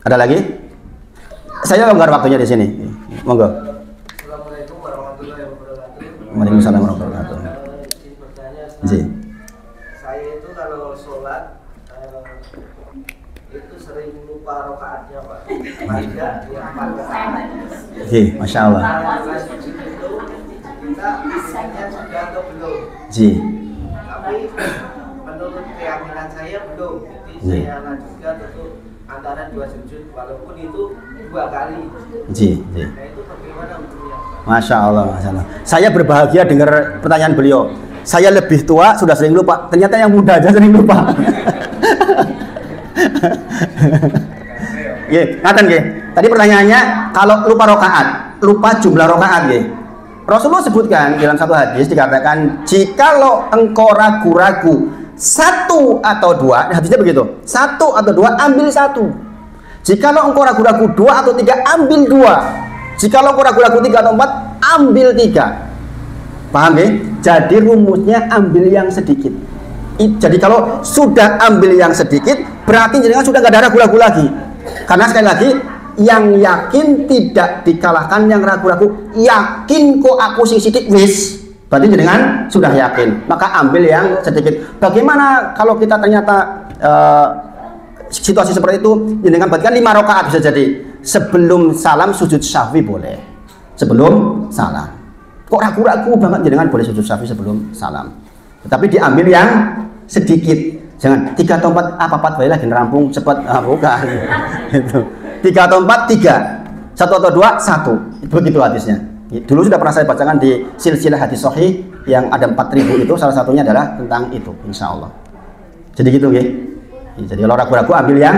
Ada lagi? Saya longgar waktunya di sini. Monggo. Assalamualaikum warahmatullahi wabarakatuh. Waalaikumsalam warahmatullahi wabarakatuh. Saya itu kalau sholat itu sering lupa rakaatnya, Pak. Tidak, yang 4 rakaat. Masya Allah. Itu kita isinya sudah atau belum? Tapi menurut keyakinan saya belum. Jadi saya lanjutkan untuk antara 2 sujud, walaupun itu 2 kali. Nah itu bagaimana hukumnya, Pak? Masya Allah, Masya Allah. Saya berbahagia dengar pertanyaan beliau. Saya lebih tua, sudah sering lupa. Ternyata yang muda aja sering lupa. Ngaten nggih. Tadi pertanyaannya, kalau lupa rokaat, lupa jumlah rokaat nggih. Rasulullah sebutkan dalam satu hadis dikatakan, jikalau engkau ragu-ragu satu atau dua, hadisnya begitu, satu atau dua, ambil satu. Jikalau engkau ragu-ragu dua atau tiga, ambil dua. Jikalau engkau ragu-ragu tiga atau empat, ambil tiga. Paham ya? Jadi rumusnya ambil yang sedikit. Jadi kalau sudah ambil yang sedikit, berarti jenengan sudah nggak ada ragu-ragu lagi. Karena sekali lagi, yang yakin tidak dikalahkan yang ragu-ragu. Yakin kok aku sing sidik wis, berarti jenengan sudah yakin, maka ambil yang sedikit. Bagaimana kalau kita ternyata situasi seperti itu, jenengan buatkan 5 rakaat bisa jadi. Sebelum salam sujud sahwi boleh. Sebelum salam. Kok ragu-ragu banget, jenengan boleh sujud sahwi sebelum salam. Tetapi diambil yang sedikit. Jangan 3 atau 4 apa 4 bae lagi rampung cepat, bukan. Itu. 3 atau 4, 3. 1 atau 2, 1. Begitu hadisnya. Dulu sudah pernah saya bacakan di silsilah hadis sahih yang ada 4000 itu, salah satunya adalah tentang itu, insya Allah. Jadi gitu ya. Jadi kalau ragu-ragu ambil yang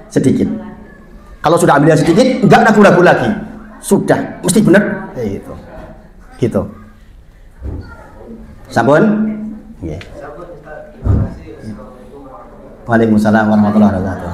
sedikit. Kalau sudah ambil yang sedikit, enggak ragu-ragu lagi. Sudah, mesti benar. Gitu. Gitu. Sampun? Nggih. Waalaikumsalam warahmatullahi wabarakatuh.